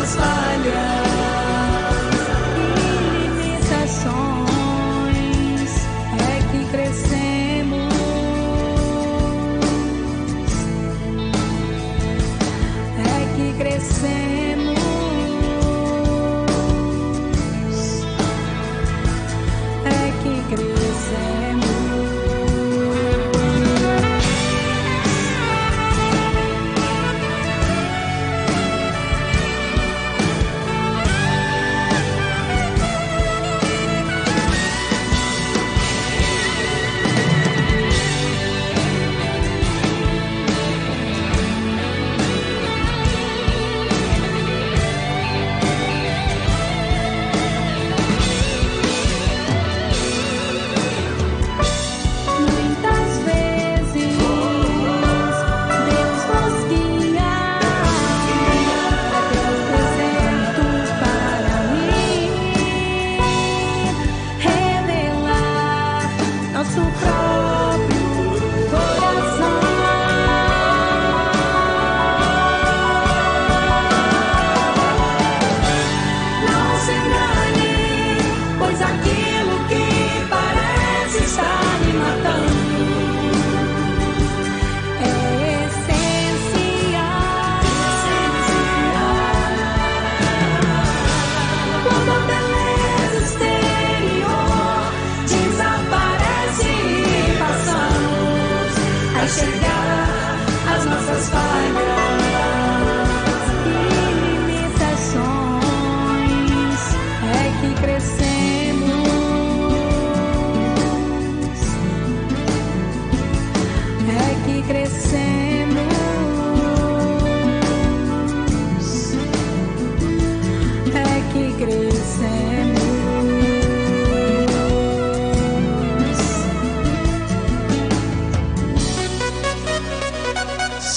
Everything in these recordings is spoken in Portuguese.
nossas falhas e limitações é que crescemos, é que crescemos, é que crescemos.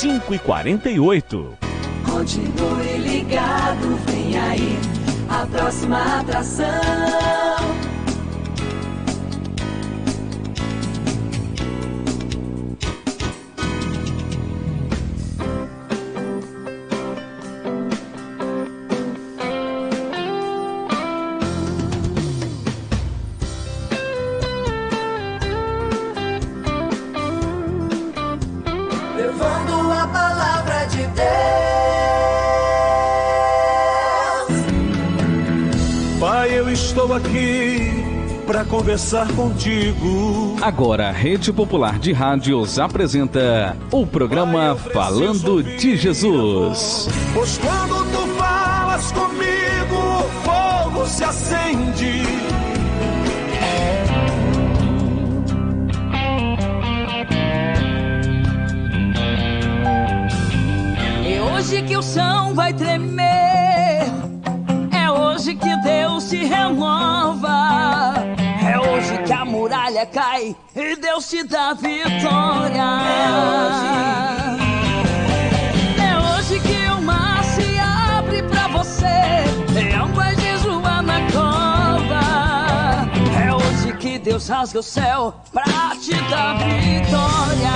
5h48. Continue ligado, vem aí a próxima atração. Levando a palavra de Deus. Pai, eu estou aqui para conversar contigo. Agora, a Rede Popular de Rádios apresenta o programa Falando de Jesus. Pois quando tu falas comigo, o fogo se acende. É hoje que o chão vai tremer, é hoje que Deus te renova, é hoje que a muralha cai e Deus te dá vitória. É hoje que o mar se abre pra você, leão vai jejuar na cova, é hoje que Deus rasga o céu pra te dar vitória.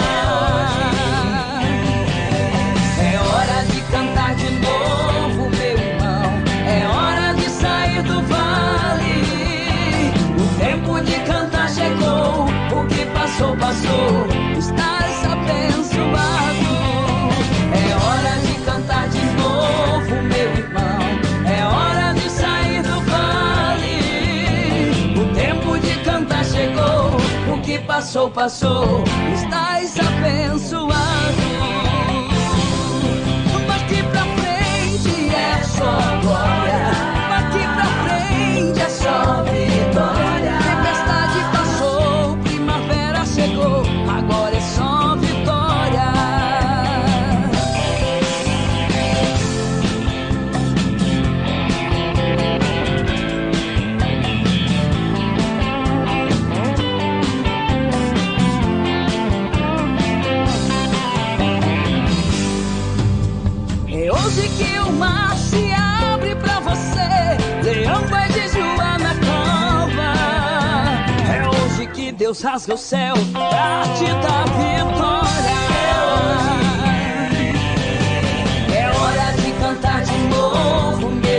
É hora de cantar de novo, meu irmão, é hora de sair do vale. O tempo de cantar chegou, o que passou, passou, estás abençoado. É hora de cantar de novo, meu irmão, é hora de sair do vale. O tempo de cantar chegou, o que passou, passou, estás abençoado. Só glória, daqui pra frente é só vitória. Tempestade passou, primavera chegou, agora é só vitória. É hoje que o mar se abre pra você, leão vai jejuar na cova. É hoje que Deus rasga o céu pra te dar vitória. É hora de cantar de novo, meu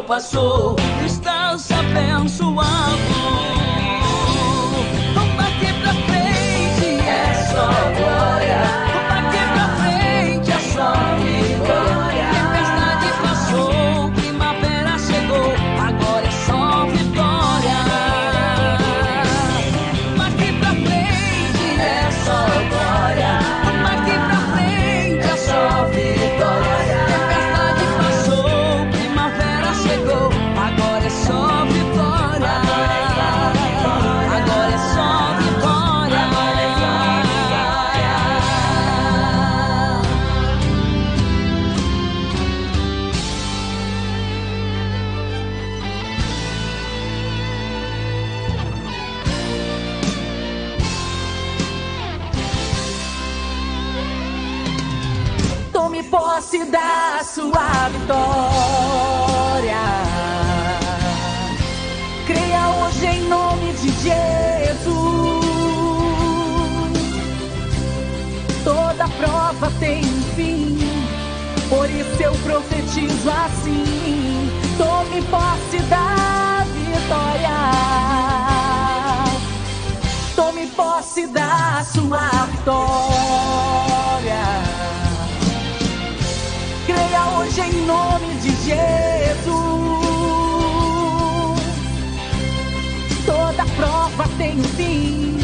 passou, estás abençoado. Vamos bater pra frente, é só glória. Vamos bater pra frente, é só vitória. Tempestade passou, primavera chegou, agora é só vitória. Vamos bater pra frente, é só glória. Vamos bater pra frente, é só vitória. Tempestade passou, primavera chegou, agora é só vitória. Agora é só vitória. Tome posse da sua vitória. Creia hoje em nome de Jesus. Toda prova tem um fim, por isso eu profetizo assim. Tome posse da vitória. Tome posse da sua vitória. Creia hoje em nome de Jesus. Toda prova tem um fim,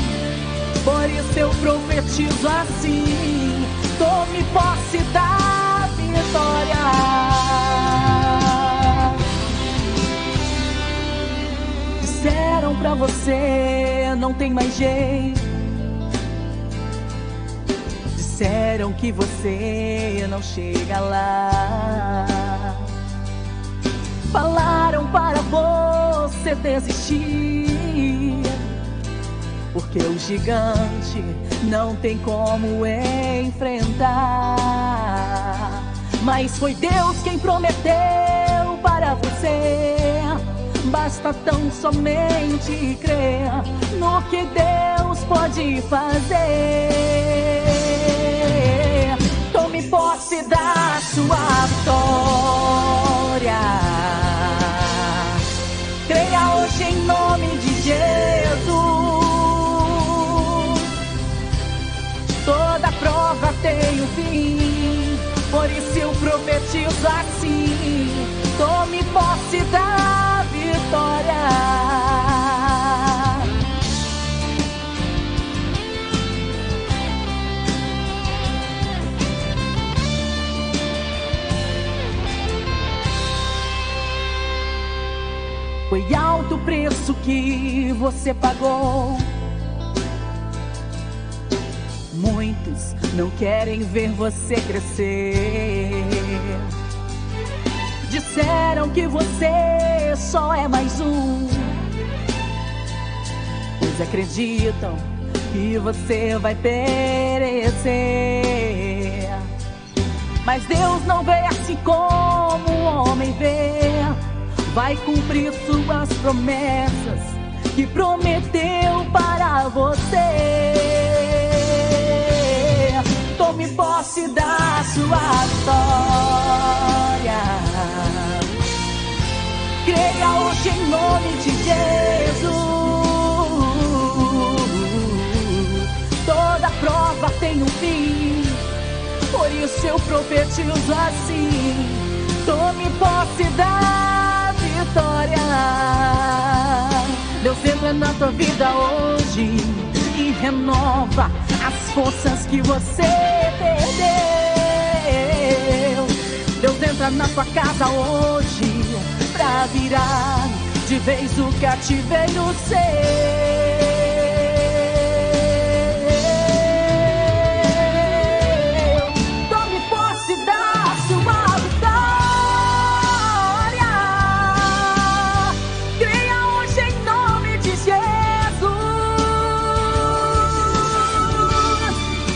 por isso eu profetizo assim. Tome posse da vitória. Disseram pra você não tem mais jeito. Disseram que você não chega lá. Falaram para você desistir, porque o gigante não tem como enfrentar. Mas foi Deus quem prometeu para você. Basta tão somente crer no que Deus pode fazer. Tome posse da sua vitória. Creia hoje em nome de Jesus. Toda prova tem um fim, por isso eu profetizo assim. Tome posse da vitória. Foi alto o preço que você pagou. Muitos não querem ver você crescer. Disseram que você só é mais um, pois acreditam que você vai perecer. Mas Deus não vê assim como o homem vê. Vai cumprir suas promessas que prometeu para você. Tome posse da sua vitória. Creia hoje em nome de Jesus. Toda prova tem um fim, por isso eu profetizo assim. Tome posse da vitória. Deus entra na tua vida hoje e renova as forças que você perdeu. Deus entra na tua casa hoje pra virar de vez o cativeiro seu. Tome posse da sua vitória. Creia hoje em nome de Jesus.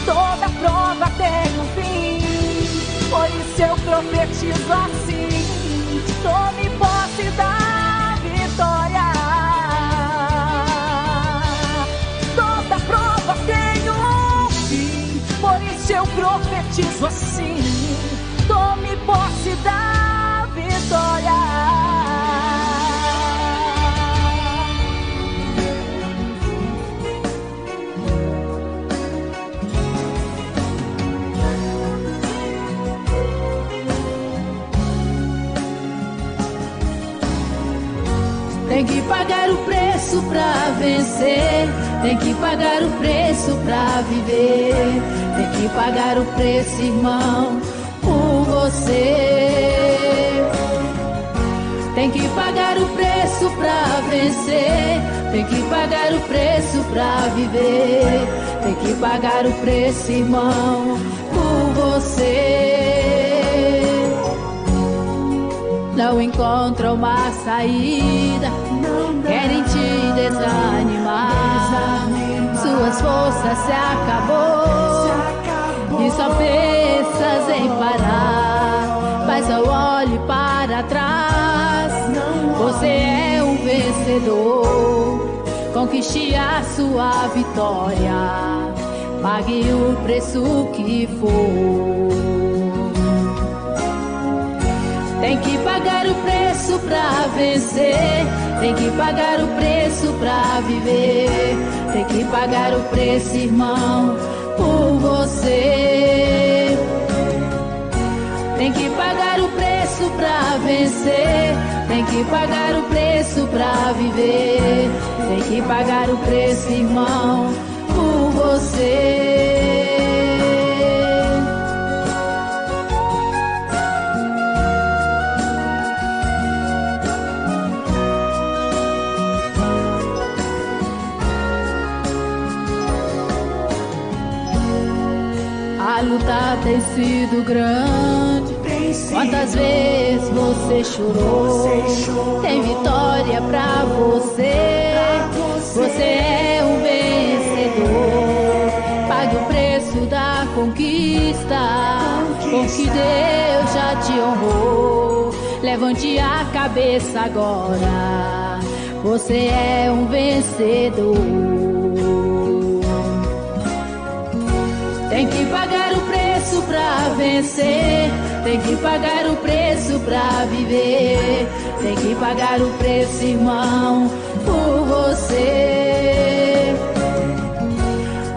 Toda prova tem um fim, por isso eu profetizo assim. Tome posse da vitória. Toda prova tem um fim, por isso eu profetizo assim. Tome posse da vitória. Tem que pagar o preço pra vencer, tem que pagar o preço pra viver, tem que pagar o preço, irmão, por você. Tem que pagar o preço pra vencer, tem que pagar o preço pra viver, tem que pagar o preço, irmão, por você. Não encontra uma saída, querem te desanimar, suas forças se acabou e só pensas em parar. Mas eu olho para trás, você é um vencedor, conquiste a sua vitória, pague o preço que for. Tem que pagar o preço pra vencer, tem que pagar o preço pra viver, tem que pagar o preço, irmão, por você. Tem que pagar o preço pra vencer, tem que pagar o preço pra viver, tem que pagar o preço, irmão, por você. A luta tem sido grande, quantas vezes você chorou, tem vitória pra você, você é um vencedor, pague o preço da conquista, com que Deus já te honrou, levante a cabeça agora, você é um vencedor. Tem que pagar o preço pra vencer, tem que pagar o preço pra viver, tem que pagar o preço, irmão, por você.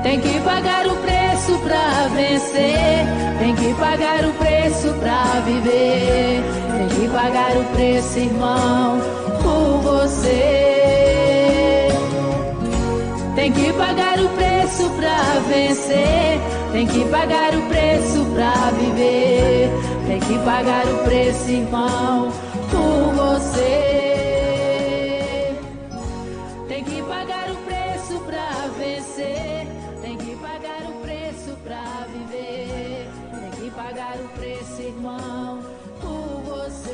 Tem que pagar o preço pra vencer, tem que pagar o preço pra viver, tem que pagar o preço, irmão, por você. Tem que pagar o preço pra vencer, tem que pagar o preço pra viver, tem que pagar o preço, irmão, por você. Tem que pagar o preço pra vencer, tem que pagar o preço pra viver, tem que pagar o preço, irmão, por você.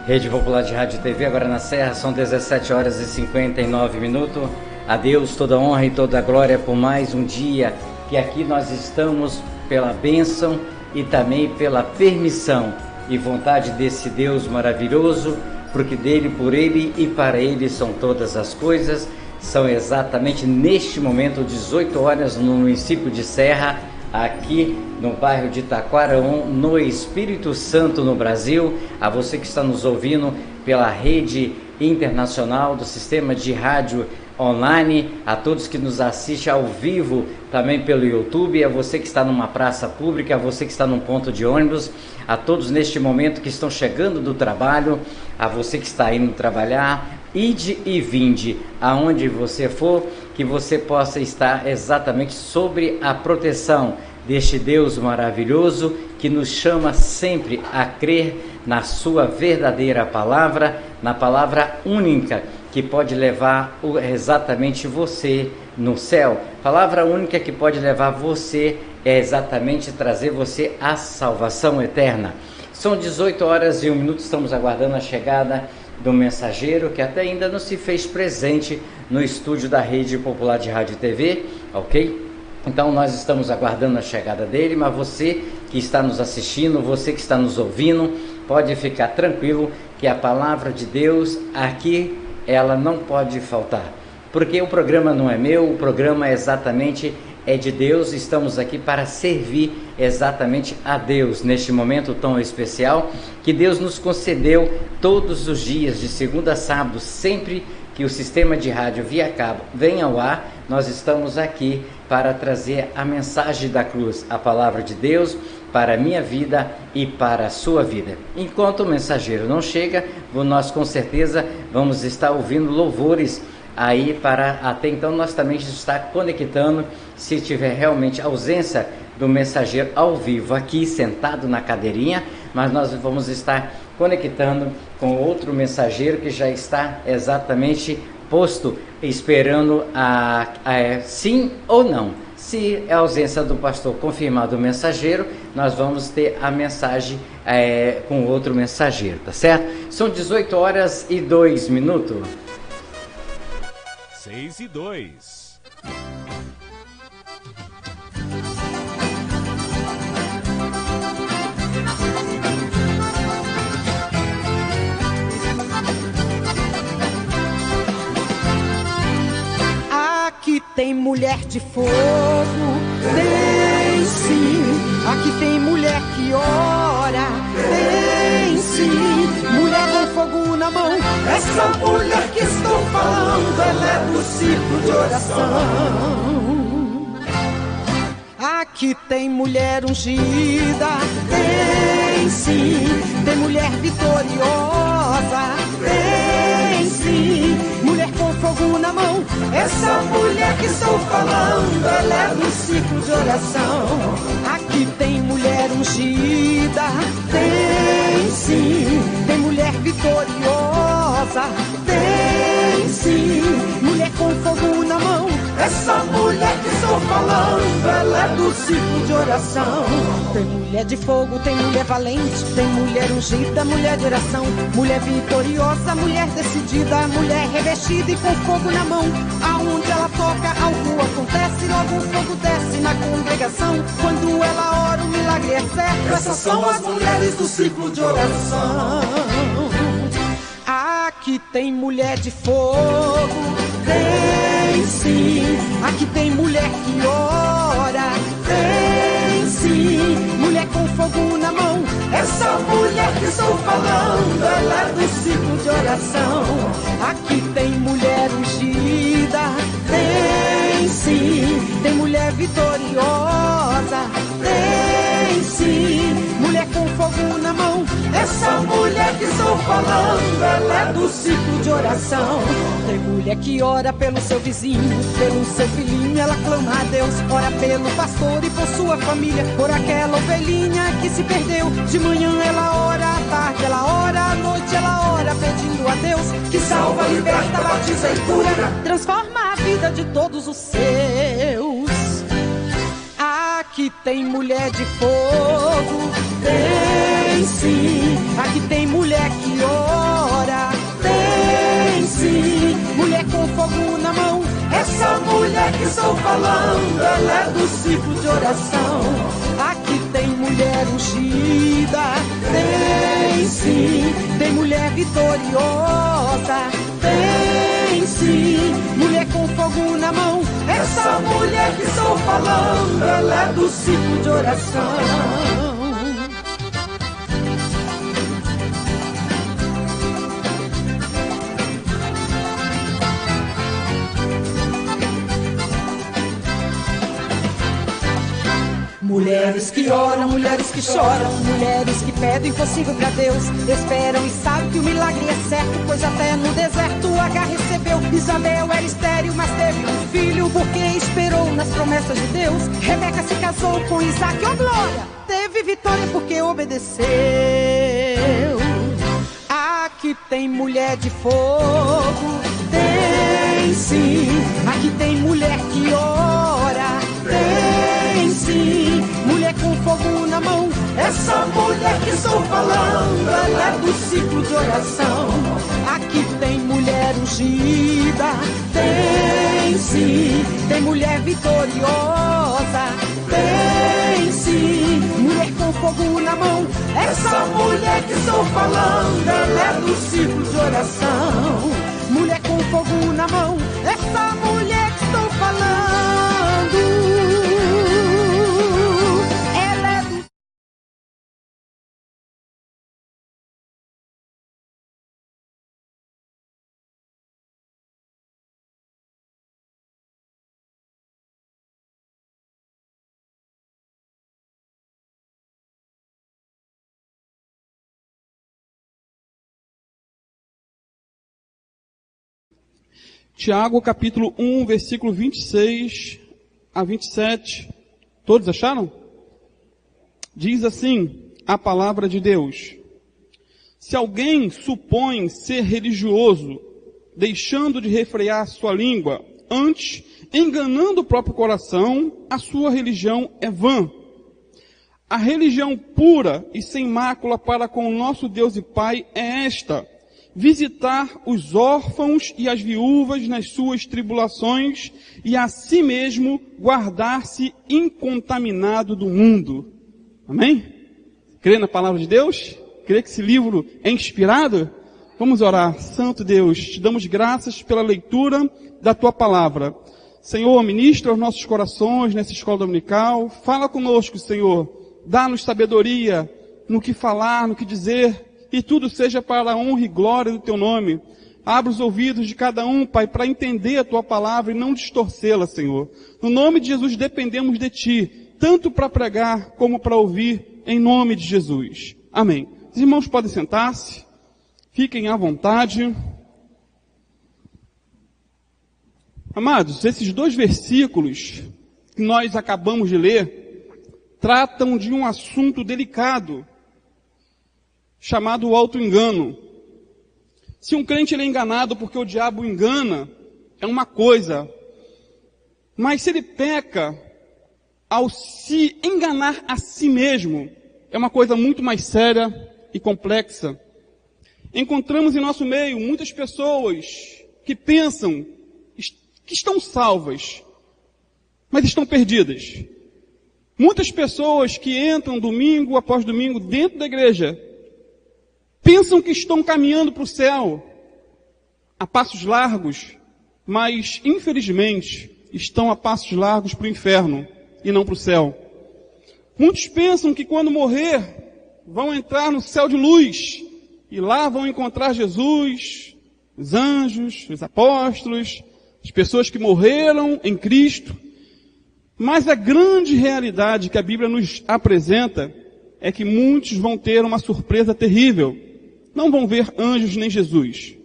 Rede Popular de Rádio e TV, agora na Serra, são 17 horas e 59 minutos. A Deus toda honra e toda glória por mais um dia que aqui nós estamos pela bênção e também pela permissão e vontade desse Deus maravilhoso, porque dele, por ele e para ele são todas as coisas. São exatamente neste momento 18 horas no município de Serra, aqui no bairro de Taquaraú, no Espírito Santo, no Brasil. A você que está nos ouvindo pela rede internacional do sistema de rádio online, a todos que nos assistem ao vivo também pelo YouTube, a você que está numa praça pública, a você que está num ponto de ônibus, a todos neste momento que estão chegando do trabalho, a você que está indo trabalhar, ide e vinde, aonde você for, que você possa estar exatamente sobre a proteção deste Deus maravilhoso que nos chama sempre a crer na sua verdadeira palavra, na palavra única que pode levar exatamente você no céu. Palavra única que pode levar você é exatamente trazer você à salvação eterna. São 18 horas e 1 minuto, estamos aguardando a chegada do mensageiro que até ainda não se fez presente no estúdio da Rede Popular de Rádio e TV, ok? Então nós estamos aguardando a chegada dele, mas você que está nos assistindo, você que está nos ouvindo, pode ficar tranquilo que a palavra de Deus aqui, ela não pode faltar, porque o programa não é meu, o programa exatamente é de Deus. Estamos aqui para servir exatamente a Deus neste momento tão especial que Deus nos concedeu todos os dias, de segunda a sábado, sempre que o sistema de rádio via cabo vem ao ar, nós estamos aqui para trazer a mensagem da cruz, a palavra de Deus, para a minha vida e para a sua vida. Enquanto o mensageiro não chega, nós com certeza vamos estar ouvindo louvores aí para até então nós também estar conectando, se tiver realmente ausência do mensageiro ao vivo aqui sentado na cadeirinha, mas nós vamos estar conectando com outro mensageiro que já está exatamente posto, esperando sim ou não. Se é a ausência do pastor confirmado o mensageiro, nós vamos ter a mensagem com outro mensageiro, tá certo? São 18h02. 6:02. Aqui tem mulher de fogo, tem sim. Aqui tem mulher que ora, tem sim. Mulher com fogo na mão, essa mulher que estou falando, ela é do ciclo de oração. Aqui tem mulher ungida, tem sim. Tem mulher vitoriosa, tem sim. Mulher com fogo na mão, essa mulher que estou falando, ela é do ciclo de oração. Aqui tem mulher ungida, tem sim. Tem mulher vitoriosa, tem sim. Mulher com fogo na mão, essa mulher que estou falando, ela é do ciclo de oração. Tem mulher de fogo, tem mulher valente, tem mulher ungida, mulher de oração. Mulher vitoriosa, mulher decidida, mulher revestida e com fogo na mão. Aonde ela toca, algo acontece, logo o fogo desce na congregação. Quando ela ora, o milagre é certo. Essas são as mulheres do ciclo de oração. Aqui tem mulher de fogo, tem sim. Aqui tem mulher que ora, tem sim. Mulher com fogo na mão, essa mulher que estou falando, ela é do ciclo de oração. Aqui tem mulher ungida, tem sim. Tem mulher vitoriosa, tem sim. Mulher com fogo na mão, essa mulher que estou falando, ela é do ciclo de oração. Tem mulher que ora pelo seu vizinho, pelo seu filhinho, ela clama a Deus. Ora pelo pastor e por sua família, por aquela ovelhinha que se perdeu. De manhã ela ora, à tarde ela ora, à noite ela ora, pedindo a Deus que salva, liberta, batiza e cura, transforma a vida de todos os seus. Aqui tem mulher de fogo, tem sim. Aqui tem mulher que ora, tem sim. Mulher com fogo na mão, essa mulher que estou falando, ela é do ciclo de oração. Aqui tem mulher ungida, tem sim. Tem mulher vitoriosa, tem sim. Mulher com fogo na mão, essa mulher que estou falando, ela é do ciclo de oração. Mulheres que oram, mulheres que choram, mulheres que pedem consigo pra Deus, esperam e sabem que o milagre é certo, pois até no deserto Agar recebeu. Isabel era estéril, mas teve um filho, porque esperou nas promessas de Deus. Rebeca se casou com Isaac, oh glória, teve vitória porque obedeceu. Aqui tem mulher de fogo, tem sim. Aqui tem mulher que ora, tem sim. Mulher com fogo na mão, essa mulher que estou falando, ela é do ciclo de oração. Aqui tem mulher ungida, tem sim. Tem mulher vitoriosa, tem sim. Mulher com fogo na mão, essa mulher que estou falando, ela é do ciclo de oração. Mulher com fogo na mão, essa mulher que estou falando. Tiago, capítulo 1, versículo 26 a 27. Todos acharam? Diz assim a palavra de Deus: se alguém supõe ser religioso, deixando de refrear sua língua, antes, enganando o próprio coração, a sua religião é vã. A religião pura e sem mácula para com o nosso Deus e Pai é esta: visitar os órfãos e as viúvas nas suas tribulações e a si mesmo guardar-se incontaminado do mundo. Amém? Crê na palavra de Deus? Crê que esse livro é inspirado? Vamos orar. Santo Deus, te damos graças pela leitura da tua palavra. Senhor, ministra aos nossos corações nessa escola dominical. Fala conosco, Senhor. Dá-nos sabedoria no que falar, no que dizer, e tudo seja para a honra e glória do teu nome. Abre os ouvidos de cada um, Pai, para entender a tua palavra e não distorcê-la, Senhor. No nome de Jesus dependemos de ti, tanto para pregar como para ouvir, em nome de Jesus. Amém. Os irmãos podem sentar-se, fiquem à vontade. Amados, esses 2 versículos que nós acabamos de ler tratam de um assunto delicado, chamado auto-engano. Se um crente ele é enganado porque o diabo o engana, é uma coisa. Mas se ele peca ao se enganar a si mesmo, é uma coisa muito mais séria e complexa. Encontramos em nosso meio muitas pessoas que pensam que estão salvas, mas estão perdidas. Muitas pessoas que entram domingo após domingo dentro da igreja, pensam que estão caminhando para o céu a passos largos, mas infelizmente estão a passos largos para o inferno e não para o céu. Muitos pensam que quando morrer vão entrar no céu de luz e lá vão encontrar Jesus, os anjos, os apóstolos, as pessoas que morreram em Cristo. Mas a grande realidade que a Bíblia nos apresenta é que muitos vão ter uma surpresa terrível. Não vão ver anjos nem Jesus.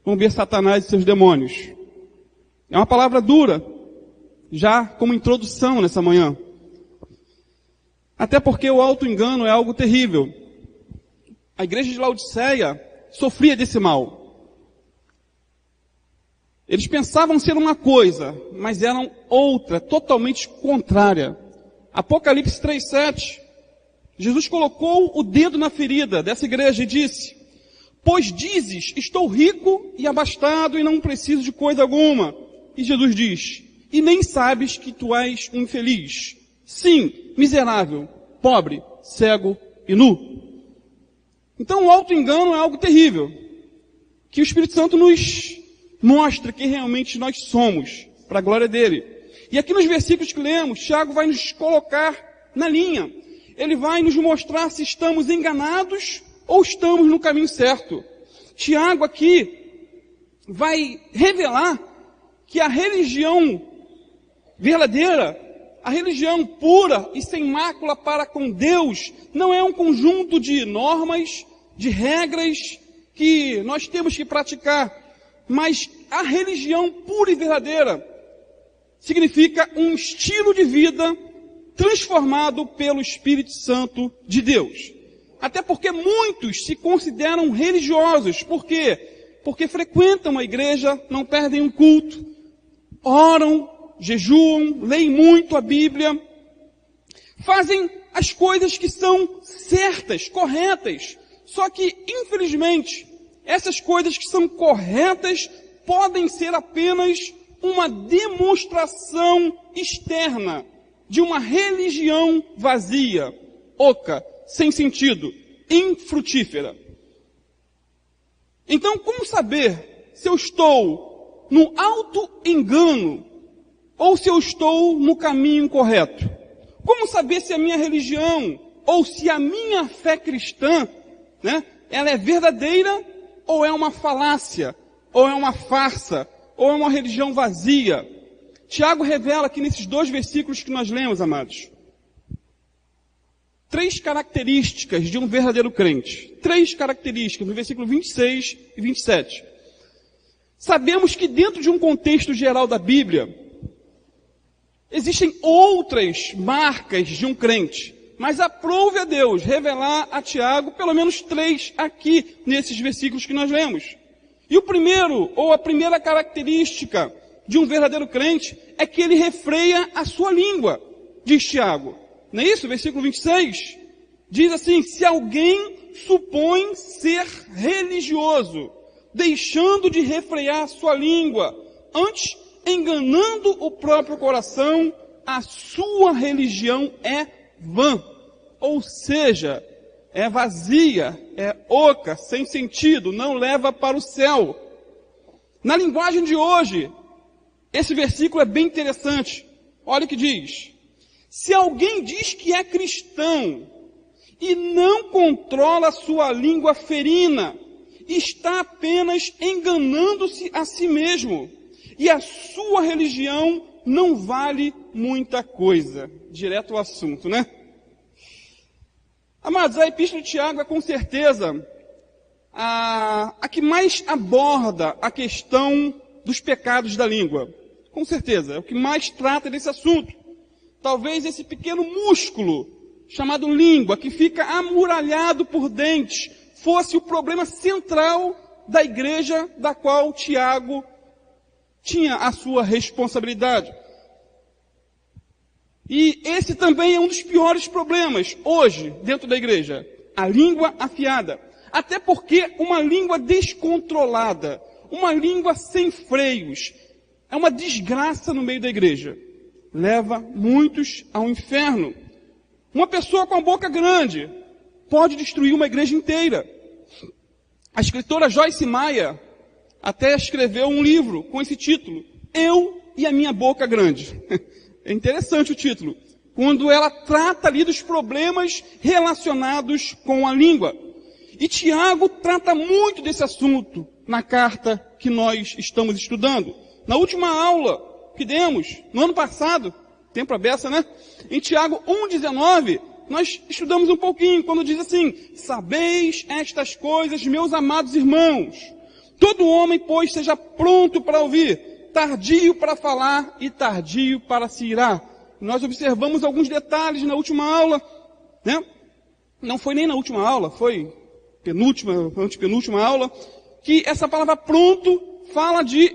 Vão ver Satanás e seus demônios. É uma palavra dura, já como introdução nessa manhã. Até porque o auto-engano é algo terrível. A igreja de Laodiceia sofria desse mal. Eles pensavam ser uma coisa, mas eram outra, totalmente contrária. Apocalipse 3:7. Jesus colocou o dedo na ferida dessa igreja e disse: pois dizes, estou rico e abastado e não preciso de coisa alguma. E Jesus diz, e nem sabes que tu és um infeliz. Sim, miserável, pobre, cego e nu. Então o auto-engano é algo terrível. Que o Espírito Santo nos mostre quem realmente nós somos, para a glória dele. E aqui nos versículos que lemos, Tiago vai nos colocar na linha. Ele vai nos mostrar se estamos enganados ou estamos no caminho certo. Tiago aqui vai revelar que a religião verdadeira, a religião pura e sem mácula para com Deus, não é um conjunto de normas, de regras que nós temos que praticar, mas a religião pura e verdadeira significa um estilo de vida transformado pelo Espírito Santo de Deus. Até porque muitos se consideram religiosos. Por quê? Porque frequentam a igreja, não perdem um culto, oram, jejuam, leem muito a Bíblia, fazem as coisas que são certas, corretas. Só que, infelizmente, essas coisas que são corretas podem ser apenas uma demonstração externa de uma religião vazia, oca, sem sentido, infrutífera. Então, como saber se eu estou no auto-engano ou se eu estou no caminho correto? Como saber se a minha religião ou se a minha fé cristã, ela é verdadeira ou é uma falácia, ou é uma farsa, ou é uma religião vazia? Tiago revela aqui nesses 2 versículos que nós lemos, amados, 3 características de um verdadeiro crente. 3 características, no versículo 26 e 27. Sabemos que dentro de um contexto geral da Bíblia, existem outras marcas de um crente, mas aprove a Deus revelar a Tiago pelo menos 3 aqui nesses versículos que nós lemos. E o primeiro, ou a primeira característica de um verdadeiro crente, é que ele refreia a sua língua, diz Tiago. Não é isso? Versículo 26 diz assim: se alguém supõe ser religioso, deixando de refrear a sua língua, antes enganando o próprio coração, a sua religião é vã. Ou seja, é vazia, é oca, sem sentido, não leva para o céu. Na linguagem de hoje, esse versículo é bem interessante. Olha o que diz: se alguém diz que é cristão e não controla a sua língua ferina, está apenas enganando-se a si mesmo, e a sua religião não vale muita coisa. Direto ao assunto, né? Amados, a Epístola de Tiago é com certeza a que mais aborda a questão dos pecados da língua. Com certeza, é o que mais trata desse assunto. Talvez esse pequeno músculo, chamado língua, que fica amuralhado por dentes, fosse o problema central da igreja da qual Tiago tinha a sua responsabilidade. E esse também é um dos piores problemas hoje dentro da igreja, a língua afiada. Até porque uma língua descontrolada, uma língua sem freios, é uma desgraça no meio da igreja. Leva muitos ao inferno. Uma pessoa com a boca grande pode destruir uma igreja inteira. A escritora Joyce Meyer até escreveu um livro com esse título, Eu e a Minha Boca Grande. É interessante o título, quando ela trata ali dos problemas relacionados com a língua. E Tiago trata muito desse assunto na carta que nós estamos estudando. Na última aula que demos, no ano passado, tempo à beça, né? Em Tiago 1,19, nós estudamos um pouquinho, quando diz assim: sabeis estas coisas, meus amados irmãos. Todo homem, pois, seja pronto para ouvir, tardio para falar e tardio para se irar. Nós observamos alguns detalhes na última aula, né? Não foi nem na última aula, foi penúltima, antepenúltima aula, que essa palavra pronto fala de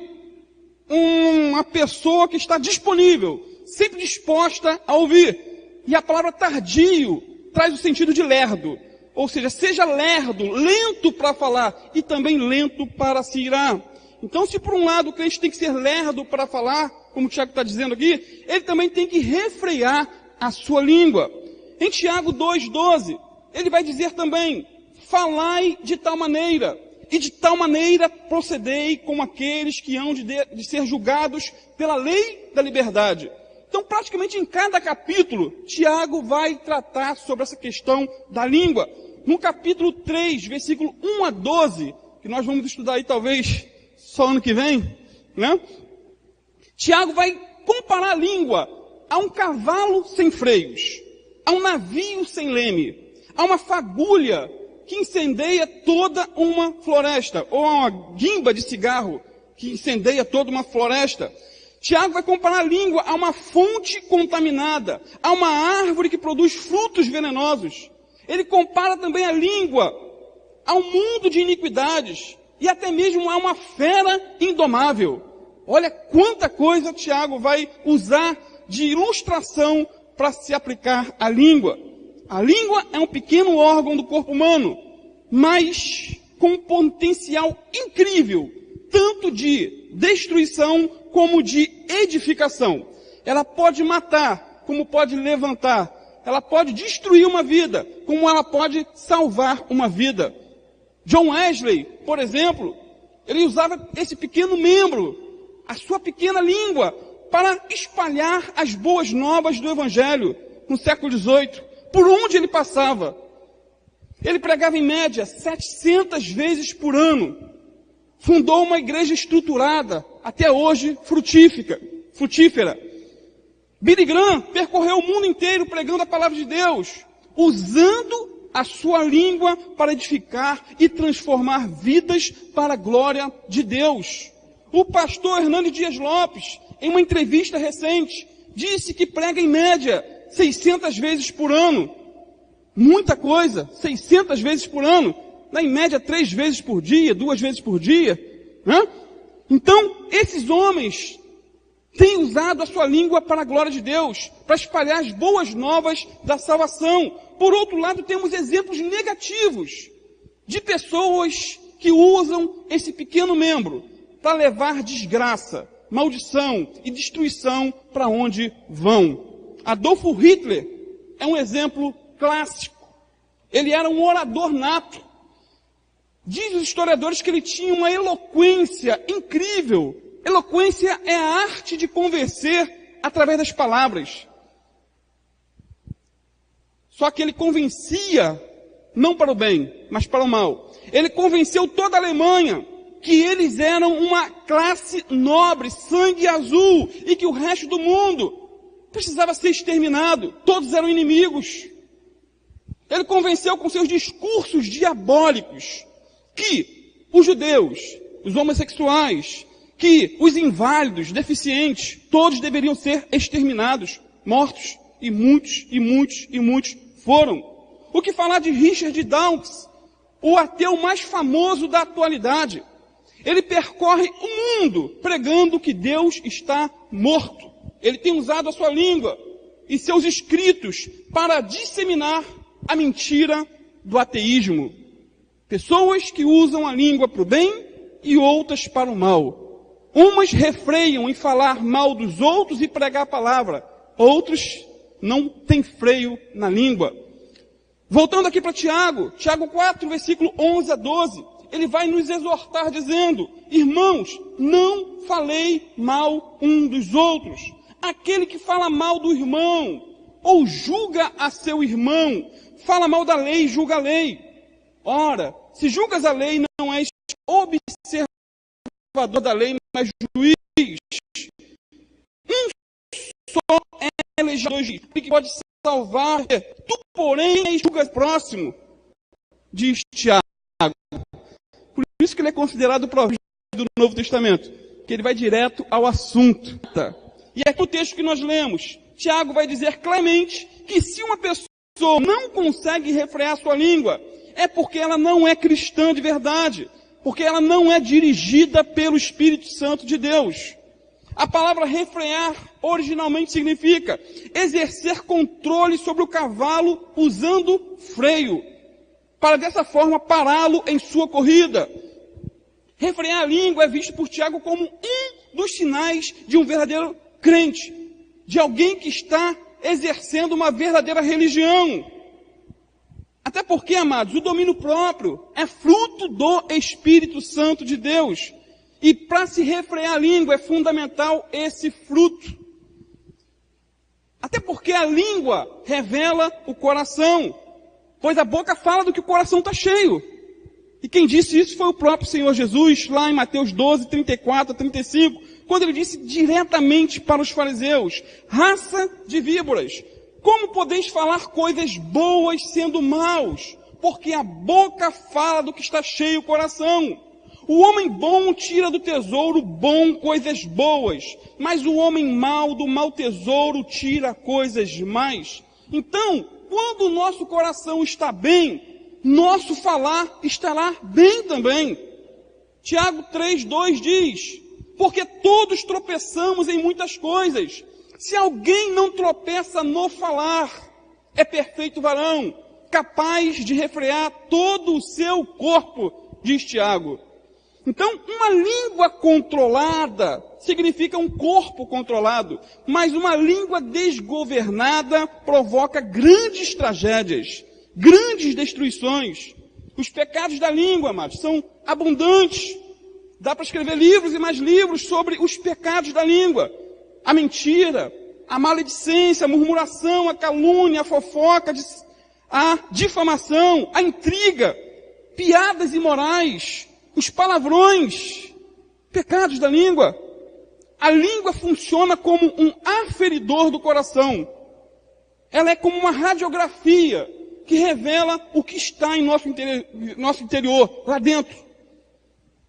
uma pessoa que está disponível, sempre disposta a ouvir. E a palavra tardio traz o sentido de lerdo. Ou seja lerdo, lento para falar e também lento para se irar. Então, se por um lado o crente tem que ser lerdo para falar, como o Tiago está dizendo aqui, ele também tem que refrear a sua língua. Em Tiago 2,12, ele vai dizer também: falai de tal maneira, e de tal maneira procedei como aqueles que hão de ser julgados pela lei da liberdade. Então, praticamente em cada capítulo, Tiago vai tratar sobre essa questão da língua. No capítulo 3, versículo 1 a 12, que nós vamos estudar aí talvez só ano que vem, né? Tiago vai comparar a língua a um cavalo sem freios, a um navio sem leme, a uma fagulha que incendeia toda uma floresta, ou a uma guimba de cigarro que incendeia toda uma floresta. Tiago vai comparar a língua a uma fonte contaminada, a uma árvore que produz frutos venenosos. Ele compara também a língua ao mundo de iniquidades e até mesmo a uma fera indomável. Olha quanta coisa Tiago vai usar de ilustração para se aplicar à língua. A língua é um pequeno órgão do corpo humano, mas com um potencial incrível, tanto de destruição como de edificação. Ela pode matar, como pode levantar. Ela pode destruir uma vida, como ela pode salvar uma vida. John Wesley, por exemplo, ele usava esse pequeno membro, a sua pequena língua, para espalhar as boas novas do Evangelho no século XVIII, por onde ele passava. Ele pregava em média 700 vezes por ano. Fundou uma igreja estruturada, até hoje frutífera. Billy Graham percorreu o mundo inteiro pregando a palavra de Deus, usando a sua língua para edificar e transformar vidas para a glória de Deus. O pastor Hernani Dias Lopes, em uma entrevista recente, disse que prega em média 600 vezes por ano. Muita coisa, 600 vezes por ano. Dá em média 3 vezes por dia, 2 vezes por dia. Né? Então, esses homens têm usado a sua língua para a glória de Deus, para espalhar as boas novas da salvação. Por outro lado, temos exemplos negativos de pessoas que usam esse pequeno membro para levar desgraça, maldição e destruição para onde vão. Adolfo Hitler é um exemplo clássico. Ele era um orador nato. Diz os historiadores que ele tinha uma eloquência incrível. Eloquência é a arte de convencer através das palavras. Só que ele convencia não para o bem, mas para o mal. Ele convenceu toda a Alemanha que eles eram uma classe nobre, sangue azul, e que o resto do mundo precisava ser exterminado. Todos eram inimigos. Ele convenceu com seus discursos diabólicos que os judeus, os homossexuais, que os inválidos, deficientes, todos deveriam ser exterminados, mortos, e muitos foram. O que falar de Richard Dawkins, o ateu mais famoso da atualidade? Ele percorre o mundo pregando que Deus está morto. Ele tem usado a sua língua e seus escritos para disseminar a mentira do ateísmo. Pessoas que usam a língua para o bem e outras para o mal. Umas refreiam em falar mal dos outros e pregar a palavra. Outros não têm freio na língua. Voltando aqui para Tiago 4, versículo 11 a 12, ele vai nos exortar dizendo: irmãos, não falei mal um dos outros. Aquele que fala mal do irmão, ou julga a seu irmão, fala mal da lei, julga a lei. Ora, se julgas a lei, não és observador da lei, mas juiz. Um só é legislador que pode salvar, tu, porém, julgas próximo, diz Tiago. Por isso que ele é considerado o profeta do Novo Testamento, que ele vai direto ao assunto. E aqui o texto que nós lemos, Tiago vai dizer claramente que se uma pessoa não consegue refrear sua língua, é porque ela não é cristã de verdade, porque ela não é dirigida pelo Espírito Santo de Deus. A palavra refrear originalmente significa exercer controle sobre o cavalo usando freio, para dessa forma pará-lo em sua corrida. Refrear a língua é visto por Tiago como um dos sinais de um verdadeiro crente, de alguém que está exercendo uma verdadeira religião. Até porque, amados, o domínio próprio é fruto do Espírito Santo de Deus. E para se refrear a língua é fundamental esse fruto. Até porque a língua revela o coração, pois a boca fala do que o coração está cheio. E quem disse isso foi o próprio Senhor Jesus, lá em Mateus 12, 34 a 35, quando ele disse diretamente para os fariseus: raça de víboras, como podeis falar coisas boas sendo maus? Porque a boca fala do que está cheio o coração. O homem bom tira do tesouro bom coisas boas, mas o homem mau do mau tesouro tira coisas más. Então, quando o nosso coração está bem, nosso falar estará bem também. Tiago 3:2 diz: porque todos tropeçamos em muitas coisas. Se alguém não tropeça no falar, é perfeito varão, capaz de refrear todo o seu corpo, diz Tiago. Então, uma língua controlada significa um corpo controlado, mas uma língua desgovernada provoca grandes tragédias, grandes destruições. Os pecados da língua, amados, são abundantes. Dá para escrever livros e mais livros sobre os pecados da língua. A mentira, a maledicência, a murmuração, a calúnia, a fofoca, a difamação, a intriga, piadas imorais, os palavrões, pecados da língua. A língua funciona como um aferidor do coração. Ela é como uma radiografia que revela o que está em nosso interior, lá dentro.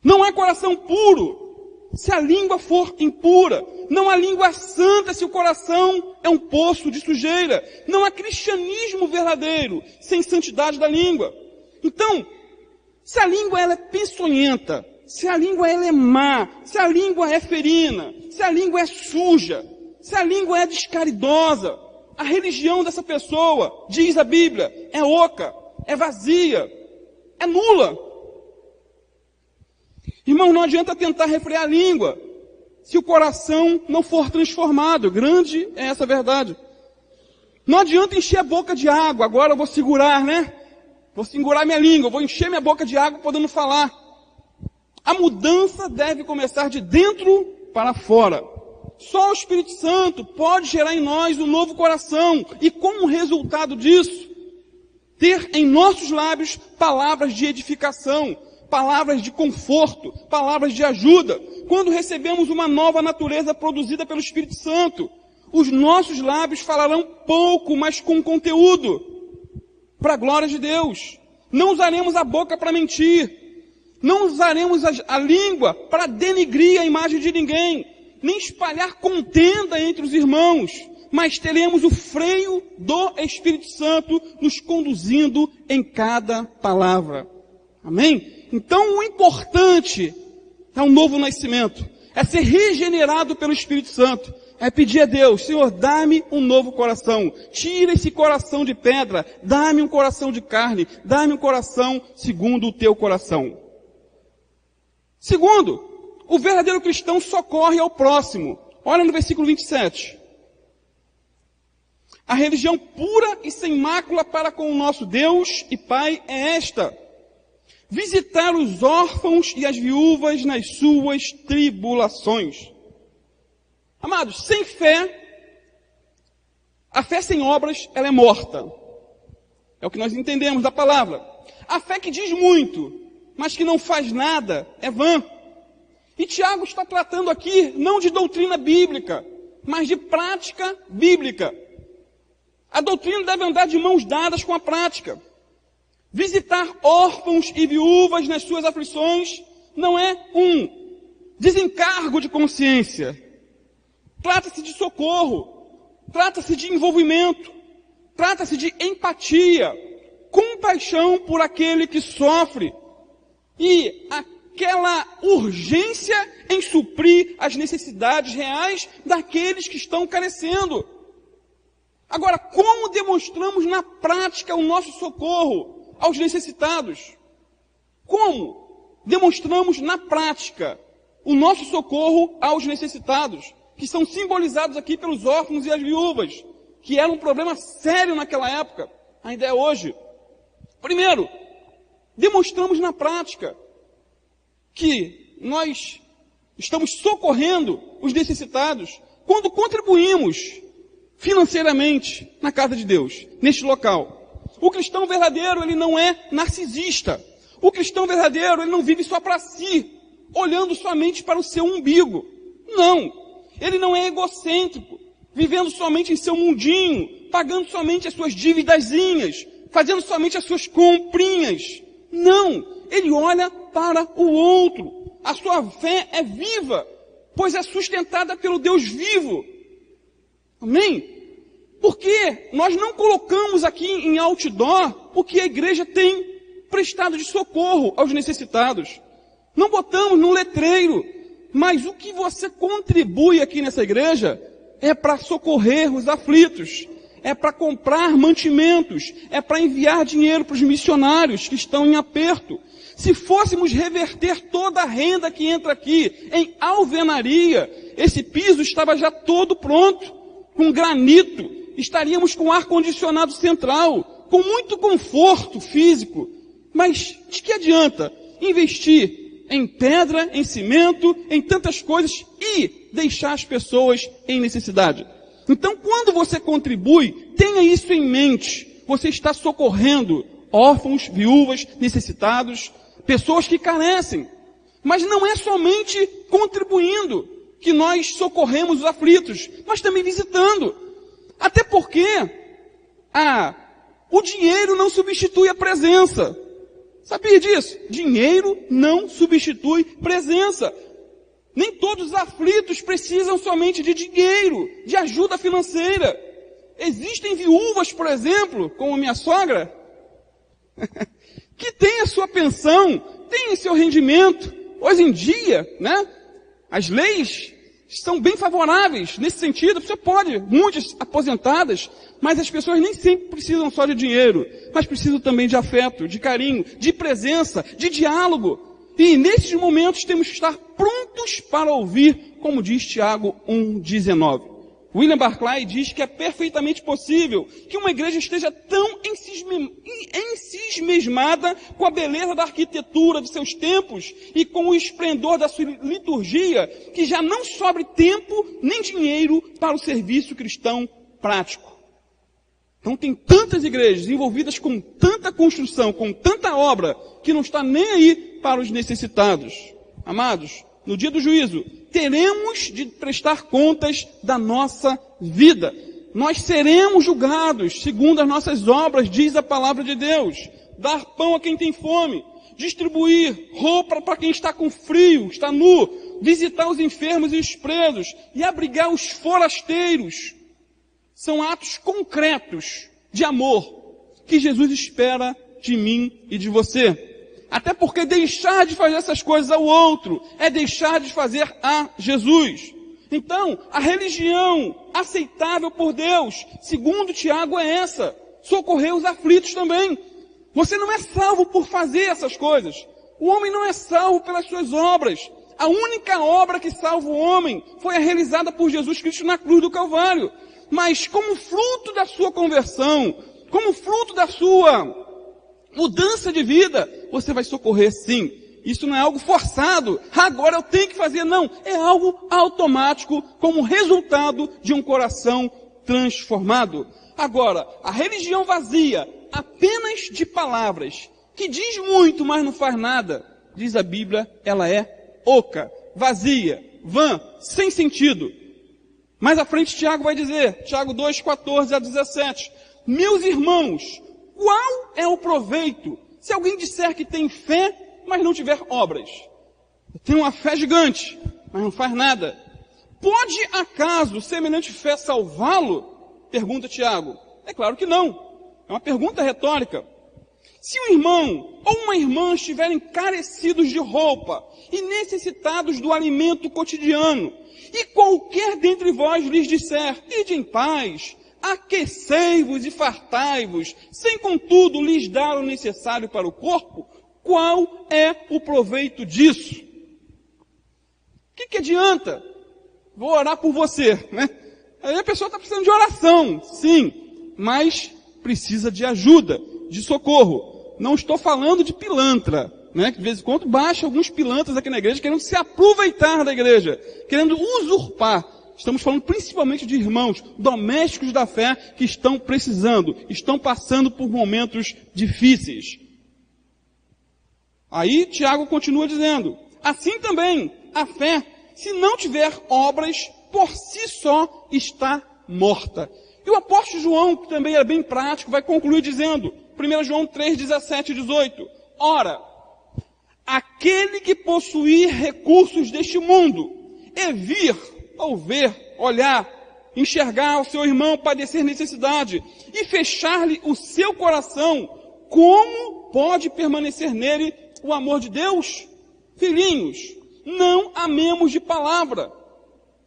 Não há coração puro se a língua for impura. Não há língua santa se o coração é um poço de sujeira. Não há cristianismo verdadeiro sem santidade da língua. Então, se a língua ela é peçonhenta, se a língua ela é má, se a língua é ferina, se a língua é suja, se a língua é descaridosa, a religião dessa pessoa, diz a Bíblia, é oca, é vazia, é nula. Irmão, não adianta tentar refrear a língua se o coração não for transformado. Grande é essa verdade. Não adianta encher a boca de água. Agora eu vou segurar, né? Vou segurar minha língua, vou encher minha boca de água podendo falar. A mudança deve começar de dentro para fora. Só o Espírito Santo pode gerar em nós um novo coração. E como resultado disso, ter em nossos lábios palavras de edificação, palavras de conforto, palavras de ajuda. Quando recebemos uma nova natureza produzida pelo Espírito Santo, os nossos lábios falarão pouco, mas com conteúdo, para a glória de Deus. Não usaremos a boca para mentir, não usaremos a língua para denegrir a imagem de ninguém, nem espalhar contenda entre os irmãos, mas teremos o freio do Espírito Santo nos conduzindo em cada palavra. Amém? Então o importante é um novo nascimento, é ser regenerado pelo Espírito Santo, é pedir a Deus, Senhor, dá-me um novo coração, tira esse coração de pedra, dá-me um coração de carne, dá-me um coração segundo o teu coração. Segundo, o verdadeiro cristão socorre ao próximo. Olha no versículo 27. A religião pura e sem mácula para com o nosso Deus e Pai é esta: visitar os órfãos e as viúvas nas suas tribulações. Amados, sem fé, a fé sem obras, ela é morta. É o que nós entendemos da palavra. A fé que diz muito, mas que não faz nada, é vã. E Tiago está tratando aqui, não de doutrina bíblica, mas de prática bíblica. A doutrina deve andar de mãos dadas com a prática. Visitar órfãos e viúvas nas suas aflições não é um desencargo de consciência. Trata-se de socorro, trata-se de envolvimento, trata-se de empatia, compaixão por aquele que sofre e aquela urgência em suprir as necessidades reais daqueles que estão carecendo. Agora, como demonstramos na prática o nosso socorro aos necessitados? Como demonstramos na prática o nosso socorro aos necessitados, que são simbolizados aqui pelos órfãos e as viúvas, que era um problema sério naquela época, ainda é hoje? Primeiro, demonstramos na prática que nós estamos socorrendo os necessitados quando contribuímos financeiramente na casa de Deus, neste local. O cristão verdadeiro, ele não é narcisista. O cristão verdadeiro, ele não vive só para si, olhando somente para o seu umbigo. Não. Ele não é egocêntrico, vivendo somente em seu mundinho, pagando somente as suas dívidazinhas, fazendo somente as suas comprinhas. Não. Ele olha para o outro. A sua fé é viva, pois é sustentada pelo Deus vivo. Amém? Porque nós não colocamos aqui em outdoor o que a igreja tem prestado de socorro aos necessitados. Não botamos no letreiro, mas o que você contribui aqui nessa igreja é para socorrer os aflitos, é para comprar mantimentos, é para enviar dinheiro para os missionários que estão em aperto. Se fôssemos reverter toda a renda que entra aqui em alvenaria, esse piso estava já todo pronto, com granito, estaríamos com ar-condicionado central, com muito conforto físico. Mas de que adianta investir em pedra, em cimento, em tantas coisas e deixar as pessoas em necessidade? Então, quando você contribui, tenha isso em mente. Você está socorrendo órfãos, viúvas, necessitados, pessoas que carecem. Mas não é somente contribuindo que nós socorremos os aflitos, mas também visitando. Até porque o dinheiro não substitui a presença. Sabia disso? Dinheiro não substitui presença. Nem todos os aflitos precisam somente de dinheiro, de ajuda financeira. Existem viúvas, por exemplo, como a minha sogra, que tem a sua pensão, tem o seu rendimento. Hoje em dia, né, as leis são bem favoráveis nesse sentido. Você pode, muitas aposentadas, mas as pessoas nem sempre precisam só de dinheiro, mas precisam também de afeto, de carinho, de presença, de diálogo. E nesses momentos temos que estar prontos para ouvir, como diz Tiago 1,19. William Barclay diz que é perfeitamente possível que uma igreja esteja tão encismada com a beleza da arquitetura de seus tempos e com o esplendor da sua liturgia, que já não sobre tempo nem dinheiro para o serviço cristão prático. Então tem tantas igrejas envolvidas com tanta construção, com tanta obra, que não está nem aí para os necessitados. Amados, no dia do juízo, teremos de prestar contas da nossa vida. Nós seremos julgados segundo as nossas obras, diz a palavra de Deus. Dar pão a quem tem fome, distribuir roupa para quem está com frio, está nu, visitar os enfermos e os presos e abrigar os forasteiros. São atos concretos de amor que Jesus espera de mim e de você. Até porque deixar de fazer essas coisas ao outro é deixar de fazer a Jesus. Então, a religião aceitável por Deus, segundo Tiago, é essa: socorrer os aflitos também. Você não é salvo por fazer essas coisas. O homem não é salvo pelas suas obras. A única obra que salva o homem foi a realizada por Jesus Cristo na cruz do Calvário. Mas como fruto da sua conversão, como fruto da sua mudança de vida, você vai socorrer sim. Isso não é algo forçado. Agora eu tenho que fazer. Não. É algo automático como resultado de um coração transformado. Agora, a religião vazia, apenas de palavras, que diz muito, mas não faz nada, diz a Bíblia, ela é oca, vazia, vã, sem sentido. Mais à frente Tiago vai dizer, Tiago 2, 14 a 17, meus irmãos, qual é o proveito se alguém disser que tem fé, mas não tiver obras? Tem uma fé gigante, mas não faz nada. Pode acaso semelhante fé salvá-lo? Pergunta Tiago. É claro que não. É uma pergunta retórica. Se um irmão ou uma irmã estiverem carecidos de roupa e necessitados do alimento cotidiano, e qualquer dentre vós lhes disser, ide em paz, aquecei-vos e fartai-vos, sem contudo lhes dar o necessário para o corpo, qual é o proveito disso? O que adianta? Vou orar por você, né? Aí a pessoa está precisando de oração, sim, mas precisa de ajuda, de socorro. Não estou falando de pilantra, né? Que de vez em quando baixa alguns pilantras aqui na igreja querendo se aproveitar da igreja, querendo usurpar. Estamos falando principalmente de irmãos domésticos da fé que estão precisando, estão passando por momentos difíceis. Aí Tiago continua dizendo, assim também a fé, se não tiver obras, por si só está morta. E o apóstolo João, que também é bem prático, vai concluir dizendo, 1 João 3, 17 e 18, ora, aquele que possuir recursos deste mundo, e vir, ou ver, olhar, enxergar o seu irmão padecer necessidade, e fechar-lhe o seu coração, como pode permanecer nele o amor de Deus? Filhinhos, não amemos de palavra,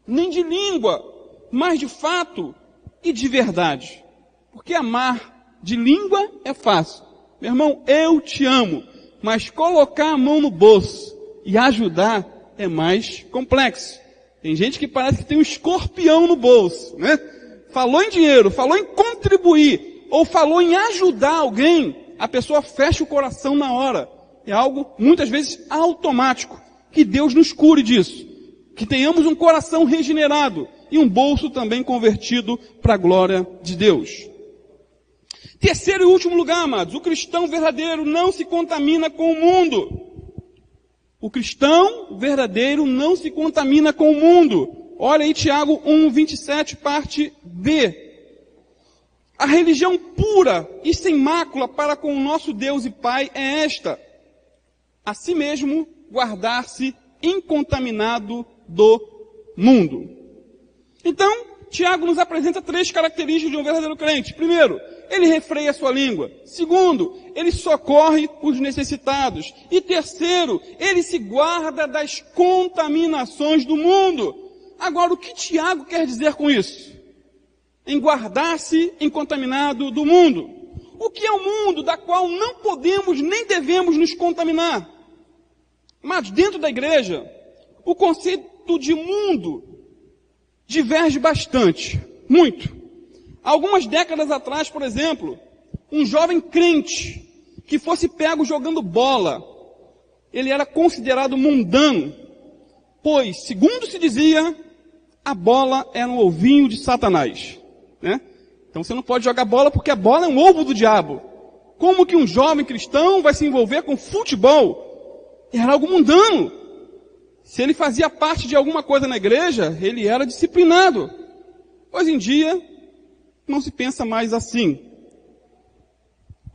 nem de língua, mas de fato e de verdade. Porque amar de língua é fácil. Meu irmão, eu te amo, mas colocar a mão no bolso e ajudar é mais complexo. Tem gente que parece que tem um escorpião no bolso, né? Falou em dinheiro, falou em contribuir, ou falou em ajudar alguém, a pessoa fecha o coração na hora. É algo, muitas vezes, automático. Que Deus nos cure disso. Que tenhamos um coração regenerado e um bolso também convertido para a glória de Deus. Terceiro e último lugar, amados. O cristão verdadeiro não se contamina com o mundo. O cristão verdadeiro não se contamina com o mundo. Olha aí Tiago 1, 27, parte B. A religião pura e sem mácula para com o nosso Deus e Pai é esta: a si mesmo guardar-se incontaminado do mundo. Então, Tiago nos apresenta 3 características de um verdadeiro crente. Primeiro, ele refreia a sua língua. Segundo, ele socorre os necessitados. E terceiro, ele se guarda das contaminações do mundo. Agora, o que Tiago quer dizer com isso? Em guardar-se incontaminado do mundo. O que é o mundo da qual não podemos nem devemos nos contaminar? Mas dentro da igreja, o conceito de mundo diverge bastante, muito. Algumas décadas atrás, por exemplo, um jovem crente que fosse pego jogando bola, ele era considerado mundano, pois, segundo se dizia, a bola era um ovinho de Satanás, né? Então você não pode jogar bola porque a bola é um ovo do diabo. Como que um jovem cristão vai se envolver com futebol? Era algo mundano. Se ele fazia parte de alguma coisa na igreja, ele era disciplinado. Hoje em dia, não se pensa mais assim.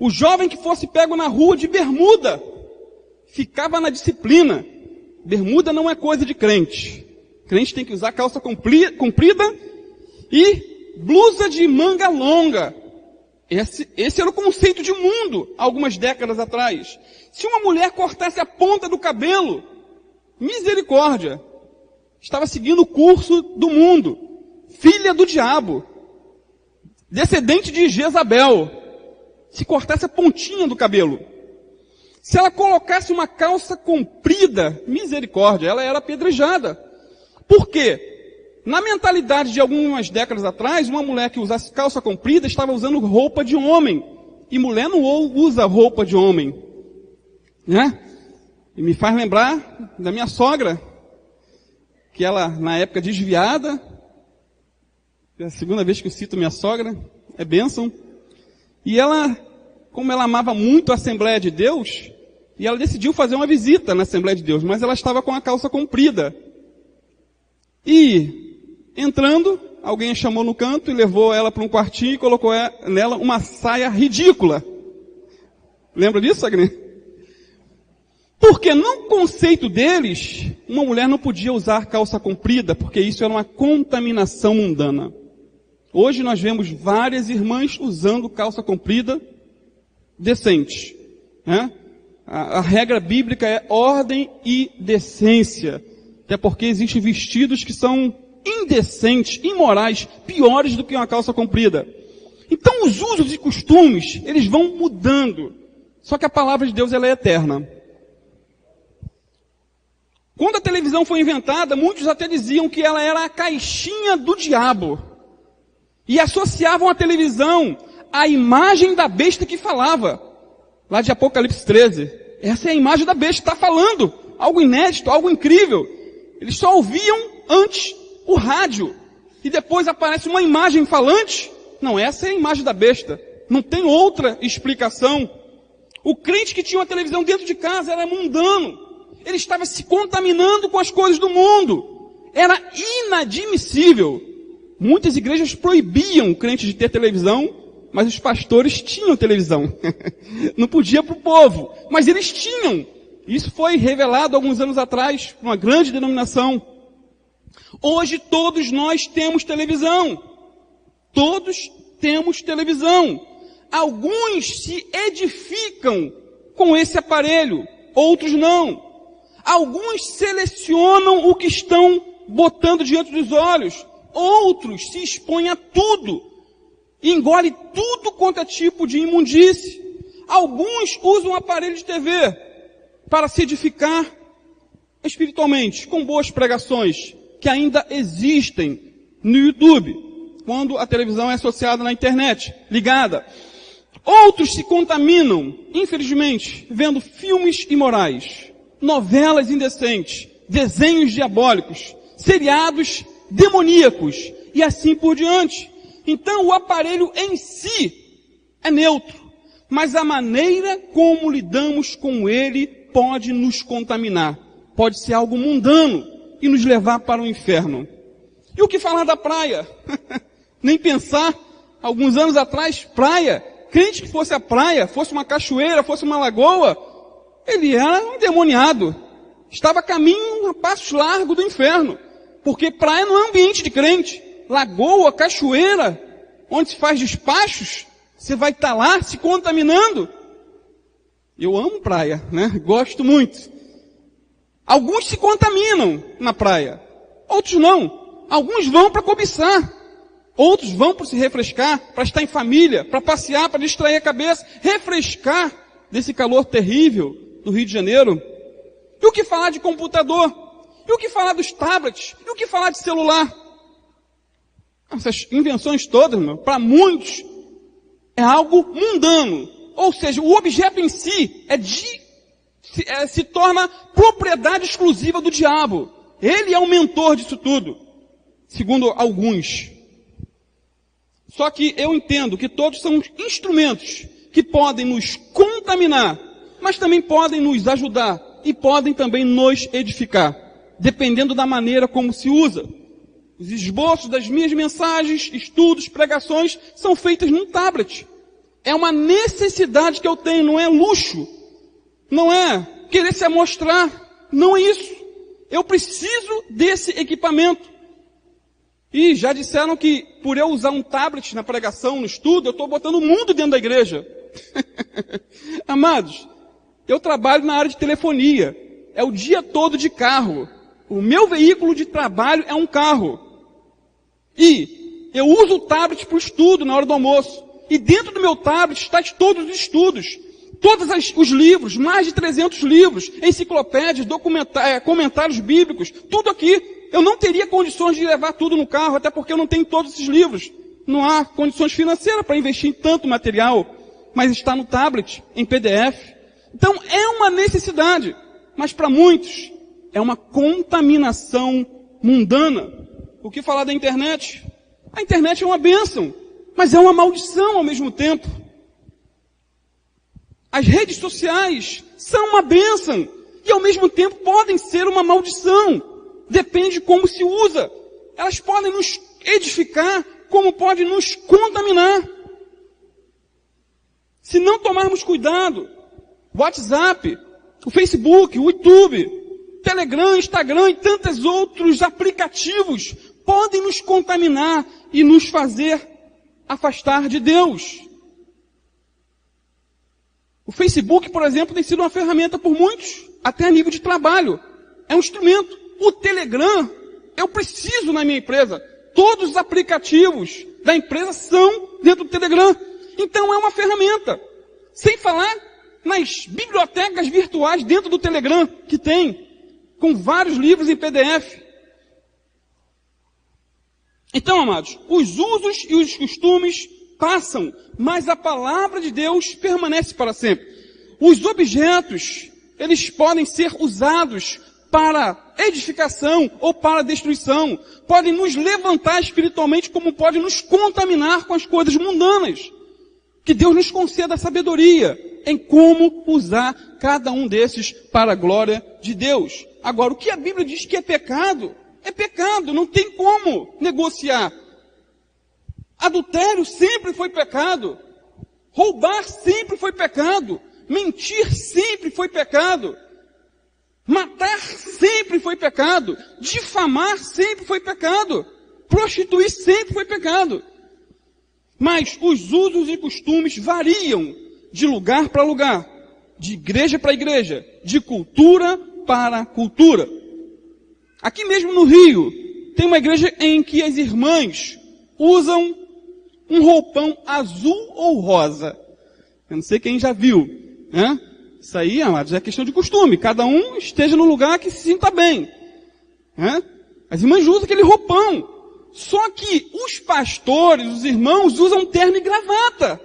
O jovem que fosse pego na rua de bermuda, ficava na disciplina. Bermuda não é coisa de crente. Crente tem que usar calça comprida e blusa de manga longa. Esse era o conceito de mundo, algumas décadas atrás. Se uma mulher cortasse a ponta do cabelo, misericórdia, estava seguindo o curso do mundo, filha do diabo, descendente de Jezabel, se cortasse a pontinha do cabelo. Se ela colocasse uma calça comprida, misericórdia, ela era apedrejada. Por quê? Na mentalidade de algumas décadas atrás, uma mulher que usasse calça comprida estava usando roupa de homem. E mulher não usa roupa de homem, né? E me faz lembrar da minha sogra, que ela, na época desviada, é a segunda vez que eu cito minha sogra, é bênção. E ela, como ela amava muito a Assembleia de Deus, e ela decidiu fazer uma visita na Assembleia de Deus, mas ela estava com a calça comprida. E, entrando, alguém a chamou no canto e levou ela para um quartinho e colocou nela uma saia ridícula. Lembra disso, Agnes? Porque no conceito deles, uma mulher não podia usar calça comprida, porque isso era uma contaminação mundana. Hoje nós vemos várias irmãs usando calça comprida decente, né? A regra bíblica é ordem e decência. Até porque existem vestidos que são indecentes, imorais, piores do que uma calça comprida. Então os usos e costumes, eles vão mudando. Só que a palavra de Deus, ela é eterna. Quando a televisão foi inventada, muitos até diziam que ela era a caixinha do diabo. E associavam a televisão à imagem da besta que falava. Lá de Apocalipse 13. Essa é a imagem da besta que está falando. Algo inédito, algo incrível. Eles só ouviam antes o rádio. E depois aparece uma imagem falante. Não, essa é a imagem da besta. Não tem outra explicação. O crente que tinha uma televisão dentro de casa era mundano. Ele estava se contaminando com as coisas do mundo. Era inadmissível. Muitas igrejas proibiam o crente de ter televisão, mas os pastores tinham televisão. Não podia para o povo, mas eles tinham. Isso foi revelado alguns anos atrás por uma grande denominação. Hoje todos nós temos televisão. Todos temos televisão. Alguns se edificam com esse aparelho, outros não. Alguns selecionam o que estão botando diante dos olhos. Outros se expõem a tudo. Engole tudo quanto é tipo de imundície. Alguns usam um aparelho de TV para se edificar espiritualmente, com boas pregações, que ainda existem no YouTube, quando a televisão é associada na internet, ligada. Outros se contaminam, infelizmente, vendo filmes imorais, novelas indecentes, desenhos diabólicos, seriados demoníacos, e assim por diante. Então o aparelho em si é neutro, mas a maneira como lidamos com ele pode nos contaminar. Pode ser algo mundano e nos levar para o inferno. E o que falar da praia? Nem pensar, alguns anos atrás, praia, crente que fosse a praia, fosse uma cachoeira, fosse uma lagoa, ele era um endemoniado. estava a caminho a passos largos do inferno. Porque praia não é ambiente de crente. Lagoa, cachoeira, onde se faz despachos, você vai estar lá se contaminando. Eu amo praia, né? Gosto muito. Alguns se contaminam na praia, outros não. Alguns vão para cobiçar, outros vão para se refrescar, para estar em família, para passear, para distrair a cabeça, refrescar desse calor terrível do Rio de Janeiro. E o que falar de computador? E o que falar dos tablets? E o que falar de celular? Essas invenções todas, para muitos, é algo mundano. Ou seja, o objeto em si se torna propriedade exclusiva do diabo. Ele é o mentor disso tudo, segundo alguns. Só que eu entendo que todos são instrumentos que podem nos contaminar, mas também podem nos ajudar e podem também nos edificar, dependendo da maneira como se usa. Os esboços das minhas mensagens, estudos, pregações são feitas num tablet. É uma necessidade que eu tenho, não é luxo. Não é querer se amostrar. Não é isso. Eu preciso desse equipamento. E já disseram que por eu usar um tablet na pregação, no estudo, eu estou botando o mundo dentro da igreja. Amados, eu trabalho na área de telefonia. É o dia todo de carro. O meu veículo de trabalho é um carro. E eu uso o tablet para o estudo na hora do almoço. E dentro do meu tablet está todos os estudos. Todos os livros, mais de 300 livros, enciclopédias, comentários bíblicos, tudo aqui. Eu não teria condições de levar tudo no carro, até porque eu não tenho todos esses livros. Não há condições financeiras para investir em tanto material, mas está no tablet, em PDF. Então é uma necessidade, mas para muitos é uma contaminação mundana. O que falar da internet? A internet é uma bênção, mas é uma maldição ao mesmo tempo. As redes sociais são uma bênção e ao mesmo tempo podem ser uma maldição. Depende de como se usa. Elas podem nos edificar, como podem nos contaminar. Se não tomarmos cuidado, o WhatsApp, o Facebook, o YouTube, Telegram, Instagram e tantos outros aplicativos podem nos contaminar e nos fazer afastar de Deus. O Facebook, por exemplo, tem sido uma ferramenta por muitos, até a nível de trabalho. É um instrumento. O Telegram, eu preciso na minha empresa. Todos os aplicativos da empresa são dentro do Telegram. Então é uma ferramenta. Sem falar nas bibliotecas virtuais dentro do Telegram que tem, com vários livros em PDF. Então, amados, os usos e os costumes passam, mas a palavra de Deus permanece para sempre. Os objetos, eles podem ser usados para edificação ou para destruição. Podem nos levantar espiritualmente, como podem nos contaminar com as coisas mundanas. Que Deus nos conceda a sabedoria em como usar cada um desses para a glória de Deus. Agora, o que a Bíblia diz que é pecado, não tem como negociar. Adultério sempre foi pecado. Roubar sempre foi pecado. Mentir sempre foi pecado. Matar sempre foi pecado. Difamar sempre foi pecado. Prostituir sempre foi pecado. Mas os usos e costumes variam de lugar para lugar, de igreja para igreja, de cultura para cultura. Aqui mesmo no Rio, tem uma igreja em que as irmãs usam um roupão azul ou rosa. Eu não sei quem já viu, né? Isso aí, amados, é questão de costume. Cada um esteja no lugar que se sinta bem, né? As irmãs usam aquele roupão. Só que os pastores, os irmãos, usam terno e gravata.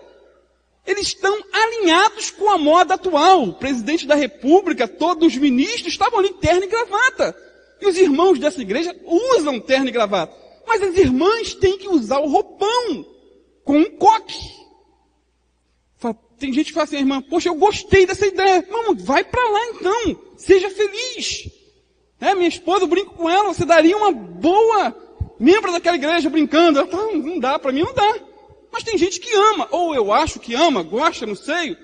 Eles estão alinhados com a moda atual. O presidente da República, todos os ministros estavam ali terno e gravata. E os irmãos dessa igreja usam terno e gravata. Mas as irmãs têm que usar o roupão com um coque. Tem gente que fala assim, irmã, poxa, eu gostei dessa ideia. Não, vai para lá então. Seja feliz. Minha esposa, eu brinco com ela, você daria uma boa membro daquela igreja brincando. Ela fala, não dá, para mim não dá. Mas tem gente que ama, ou eu acho que ama, gosta, não sei.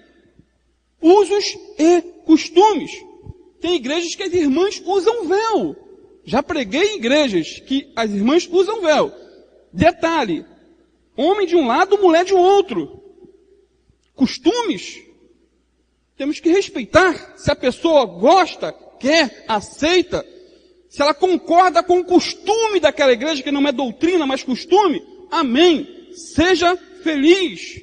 Usos e costumes. Tem igrejas que as irmãs usam véu. Já preguei em igrejas que as irmãs usam véu. Detalhe, homem de um lado, mulher de outro. Costumes, temos que respeitar. Se a pessoa gosta, quer, aceita, se ela concorda com o costume daquela igreja, que não é doutrina, mas costume, amém. Seja feliz.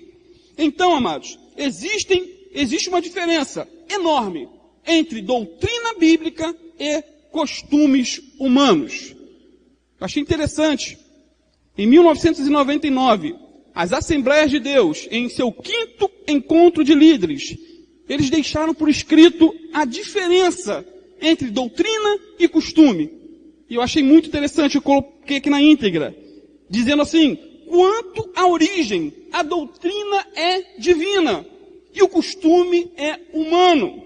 Então, amados, existe uma diferença enorme entre doutrina bíblica e costumes humanos. Eu achei interessante. Em 1999, as Assembleias de Deus, em seu 5º encontro de líderes, eles deixaram por escrito a diferença entre doutrina e costume. E eu achei muito interessante, eu coloquei aqui na íntegra, dizendo assim: quanto à origem, a doutrina é divina e o costume é humano.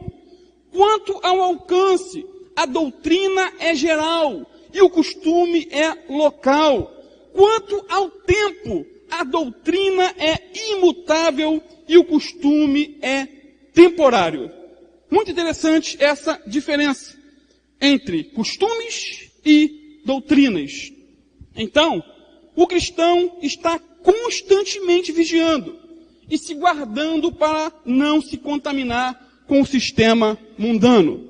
Quanto ao alcance, a doutrina é geral e o costume é local. Quanto ao tempo, a doutrina é imutável e o costume é temporário. Muito interessante essa diferença entre costumes e doutrinas. Então, o cristão está constantemente vigiando e se guardando para não se contaminar com o sistema mundano.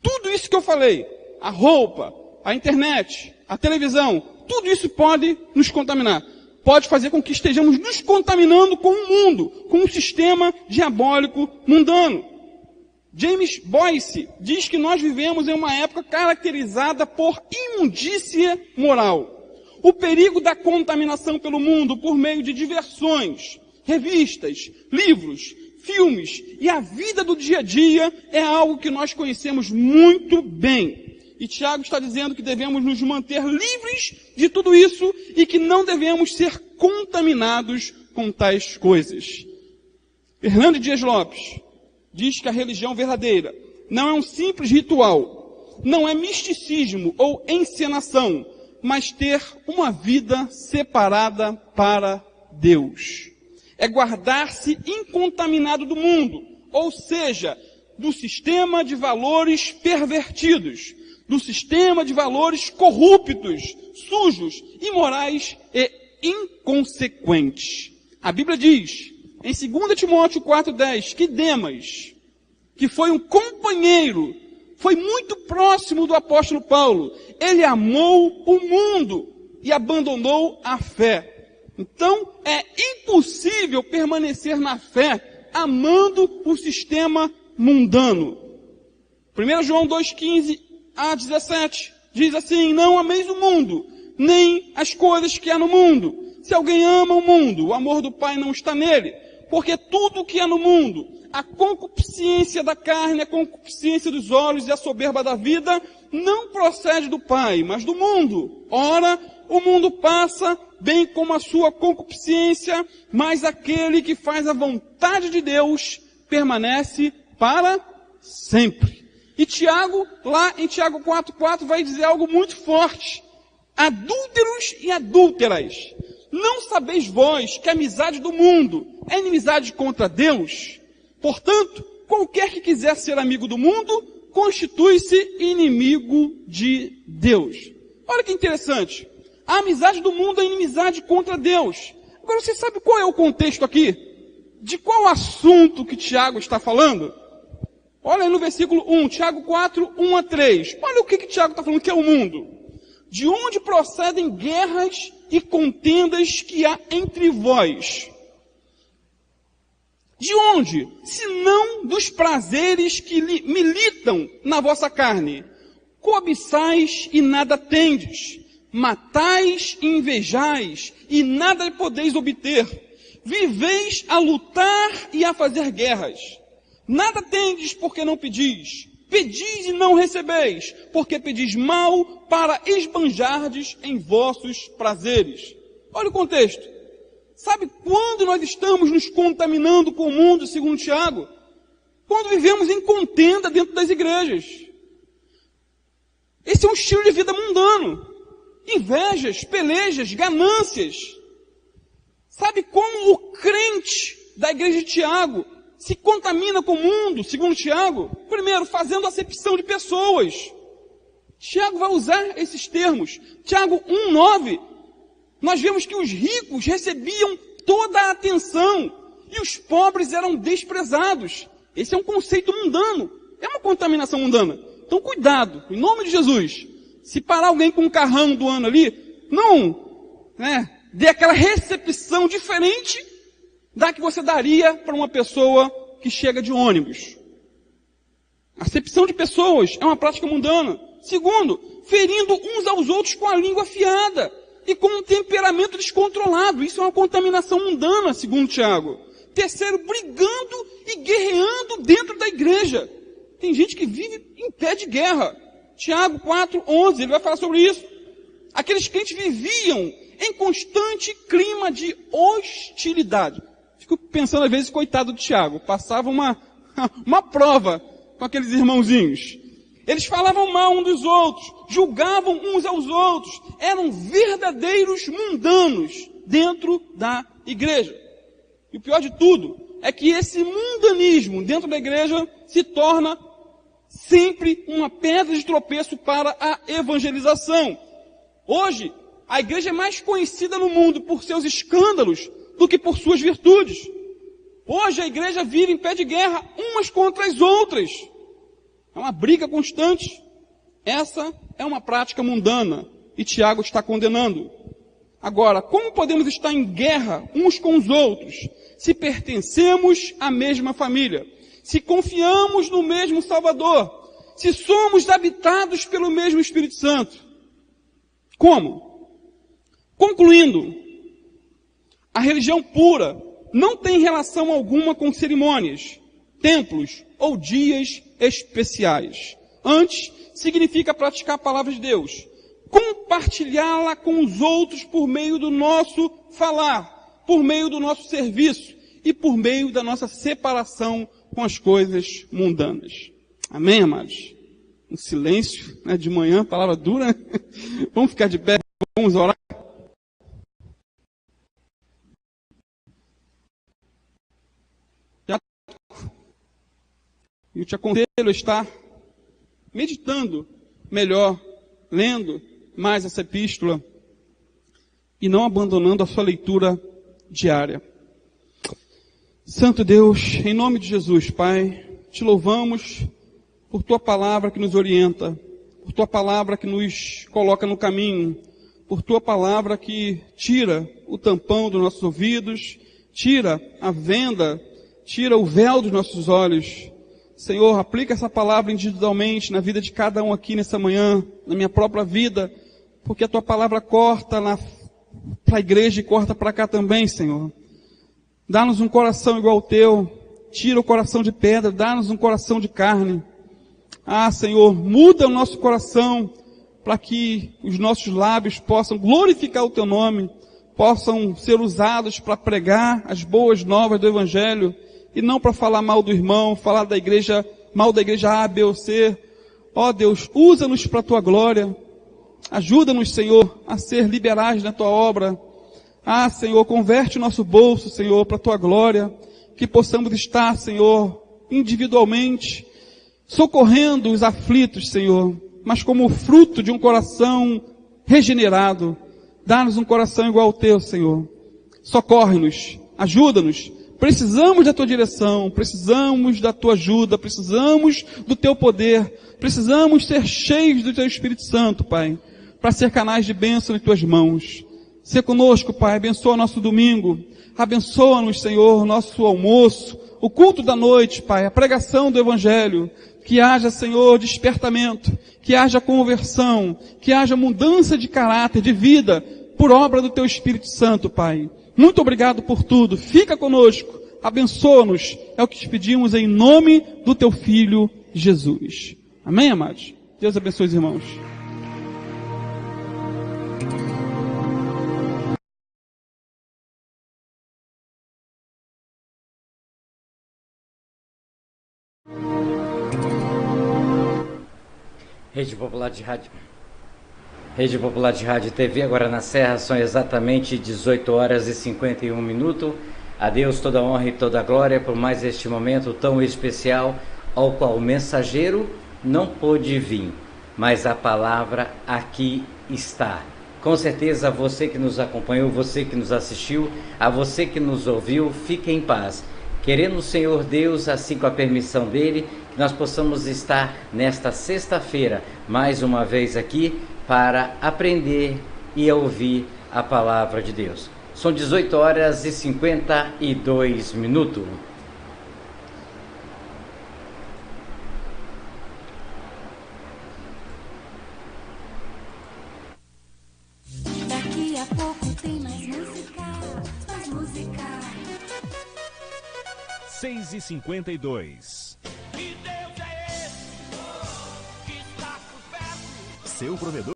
Tudo isso que eu falei, a roupa, a internet, a televisão, tudo isso pode nos contaminar. Pode fazer com que estejamos nos contaminando com o mundo, com o sistema diabólico mundano. James Boyce diz que nós vivemos em uma época caracterizada por imundícia moral. O perigo da contaminação pelo mundo por meio de diversões, revistas, livros, filmes e a vida do dia a dia é algo que nós conhecemos muito bem. E Tiago está dizendo que devemos nos manter livres de tudo isso e que não devemos ser contaminados com tais coisas. Fernando Dias Lopes diz que a religião verdadeira não é um simples ritual, não é misticismo ou encenação, mas ter uma vida separada para Deus. É guardar-se incontaminado do mundo, ou seja, do sistema de valores pervertidos, do sistema de valores corruptos, sujos, imorais e inconsequentes. A Bíblia diz, em 2 Timóteo 4,10, que Demas, que foi um companheiro, foi muito próximo do apóstolo Paulo, ele amou o mundo e abandonou a fé. Então, é impossível permanecer na fé amando o sistema mundano. 1 João 2,15 a 17 diz assim: não ameis o mundo, nem as coisas que há no mundo. Se alguém ama o mundo, o amor do Pai não está nele. Porque tudo o que há no mundo, a concupiscência da carne, a concupiscência dos olhos e a soberba da vida, não procede do Pai, mas do mundo. Ora, o mundo passa, bem como a sua concupiscência, mas aquele que faz a vontade de Deus permanece para sempre. E Tiago, lá em Tiago 4,4, vai dizer algo muito forte. Adúlteros e adúlteras, não sabeis vós que a amizade do mundo é inimizade contra Deus? Portanto, qualquer que quiser ser amigo do mundo, constitui-se inimigo de Deus. Olha que interessante. A amizade do mundo é inimizade contra Deus. Agora, você sabe qual é o contexto aqui? De qual assunto que Tiago está falando? Olha aí no versículo 1, Tiago 4, 1 a 3. Olha o que Tiago está falando que é o mundo. De onde procedem guerras e contendas que há entre vós? De onde? Se não dos prazeres que militam na vossa carne. Cobiçais e nada tendes. Matais e invejais e nada podeis obter. Viveis a lutar e a fazer guerras. Nada tendes porque não pedis. Pedis e não recebeis, porque pedis mal para esbanjardes em vossos prazeres. Olha o contexto. Sabe quando nós estamos nos contaminando com o mundo, segundo Tiago? Quando vivemos em contenda dentro das igrejas. Esse é um estilo de vida mundano. Invejas, pelejas, ganâncias. Sabe como o crente da igreja de Tiago se contamina com o mundo, segundo Tiago? Primeiro, fazendo acepção de pessoas. Tiago vai usar esses termos. Tiago 1:9, nós vemos que os ricos recebiam toda a atenção e os pobres eram desprezados. Esse é um conceito mundano, é uma contaminação mundana. Então cuidado, em nome de Jesus. Se parar alguém com um carrão do ano ali, não, dê aquela recepção diferente da que você daria para uma pessoa que chega de ônibus. Acepção de pessoas é uma prática mundana. Segundo, ferindo uns aos outros com a língua afiada e com um temperamento descontrolado. Isso é uma contaminação mundana, segundo Tiago. Terceiro, brigando e guerreando dentro da igreja. Tem gente que vive em pé de guerra. Tiago 4:11, ele vai falar sobre isso. Aqueles crentes viviam em constante clima de hostilidade. Fico pensando às vezes, coitado do Tiago, passava uma prova com aqueles irmãozinhos. Eles falavam mal uns dos outros, julgavam uns aos outros, eram verdadeiros mundanos dentro da igreja. E o pior de tudo é que esse mundanismo dentro da igreja se torna sempre uma pedra de tropeço para a evangelização. Hoje, a igreja é mais conhecida no mundo por seus escândalos do que por suas virtudes. Hoje a igreja vive em pé de guerra umas contra as outras. É uma briga constante. Essa é uma prática mundana e Tiago está condenando. Agora, como podemos estar em guerra uns com os outros se pertencemos à mesma família, se confiamos no mesmo Salvador, se somos habitados pelo mesmo Espírito Santo? Como? Concluindo, a religião pura não tem relação alguma com cerimônias, templos ou dias especiais. Antes, significa praticar a palavra de Deus, compartilhá-la com os outros por meio do nosso falar, por meio do nosso serviço e por meio da nossa separação com as coisas mundanas. Amém, amados? Um silêncio, de manhã, palavra dura. Vamos ficar de pé, vamos orar. Eu te aconselho a estar meditando melhor, lendo mais essa epístola e não abandonando a sua leitura diária. Santo Deus, em nome de Jesus, Pai, te louvamos por tua palavra que nos orienta, por tua palavra que nos coloca no caminho, por tua palavra que tira o tampão dos nossos ouvidos, tira a venda, tira o véu dos nossos olhos. Senhor, aplica essa palavra individualmente na vida de cada um aqui nessa manhã, na minha própria vida, porque a tua palavra corta para a igreja e corta para cá também, Senhor. Dá-nos um coração igual ao teu, tira o coração de pedra, dá-nos um coração de carne. Ah, Senhor, muda o nosso coração para que os nossos lábios possam glorificar o teu nome, possam ser usados para pregar as boas novas do Evangelho, e não para falar mal do irmão, falar da igreja, mal da igreja A, B ou C. Ó Deus, usa-nos para a tua glória. Ajuda-nos, Senhor, a ser liberais na tua obra. Ah, Senhor, converte o nosso bolso, Senhor, para a tua glória. Que possamos estar, Senhor, individualmente, socorrendo os aflitos, Senhor, mas como fruto de um coração regenerado. Dá-nos um coração igual ao teu, Senhor. Socorre-nos, ajuda-nos. Precisamos da tua direção, precisamos da tua ajuda, precisamos do teu poder, precisamos ser cheios do teu Espírito Santo, Pai, para ser canais de bênção em tuas mãos. Ser conosco, Pai, abençoa nosso domingo, abençoa-nos, Senhor, nosso almoço, o culto da noite, Pai, a pregação do Evangelho, que haja, Senhor, despertamento, que haja conversão, que haja mudança de caráter, de vida, por obra do teu Espírito Santo, Pai. Muito obrigado por tudo. Fica conosco. Abençoa-nos. É o que te pedimos em nome do teu Filho, Jesus. Amém, amados? Deus abençoe os irmãos. Rede Popular de Rádio. Rede Popular de Rádio e TV, agora na Serra, são exatamente 18 horas e 51 minutos. A Deus toda a honra e toda a glória por mais este momento tão especial, ao qual o mensageiro não pôde vir, mas a palavra aqui está. Com certeza você que nos acompanhou, você que nos assistiu, a você que nos ouviu, fique em paz. Querendo o Senhor Deus, assim com a permissão dele, que nós possamos estar nesta sexta-feira, mais uma vez aqui, para aprender e ouvir a palavra de Deus. São 18 horas e 52 minutos. Daqui a pouco tem mais música, mais música. 6h52. Que Deus é esse que está por perto? Seu provedor.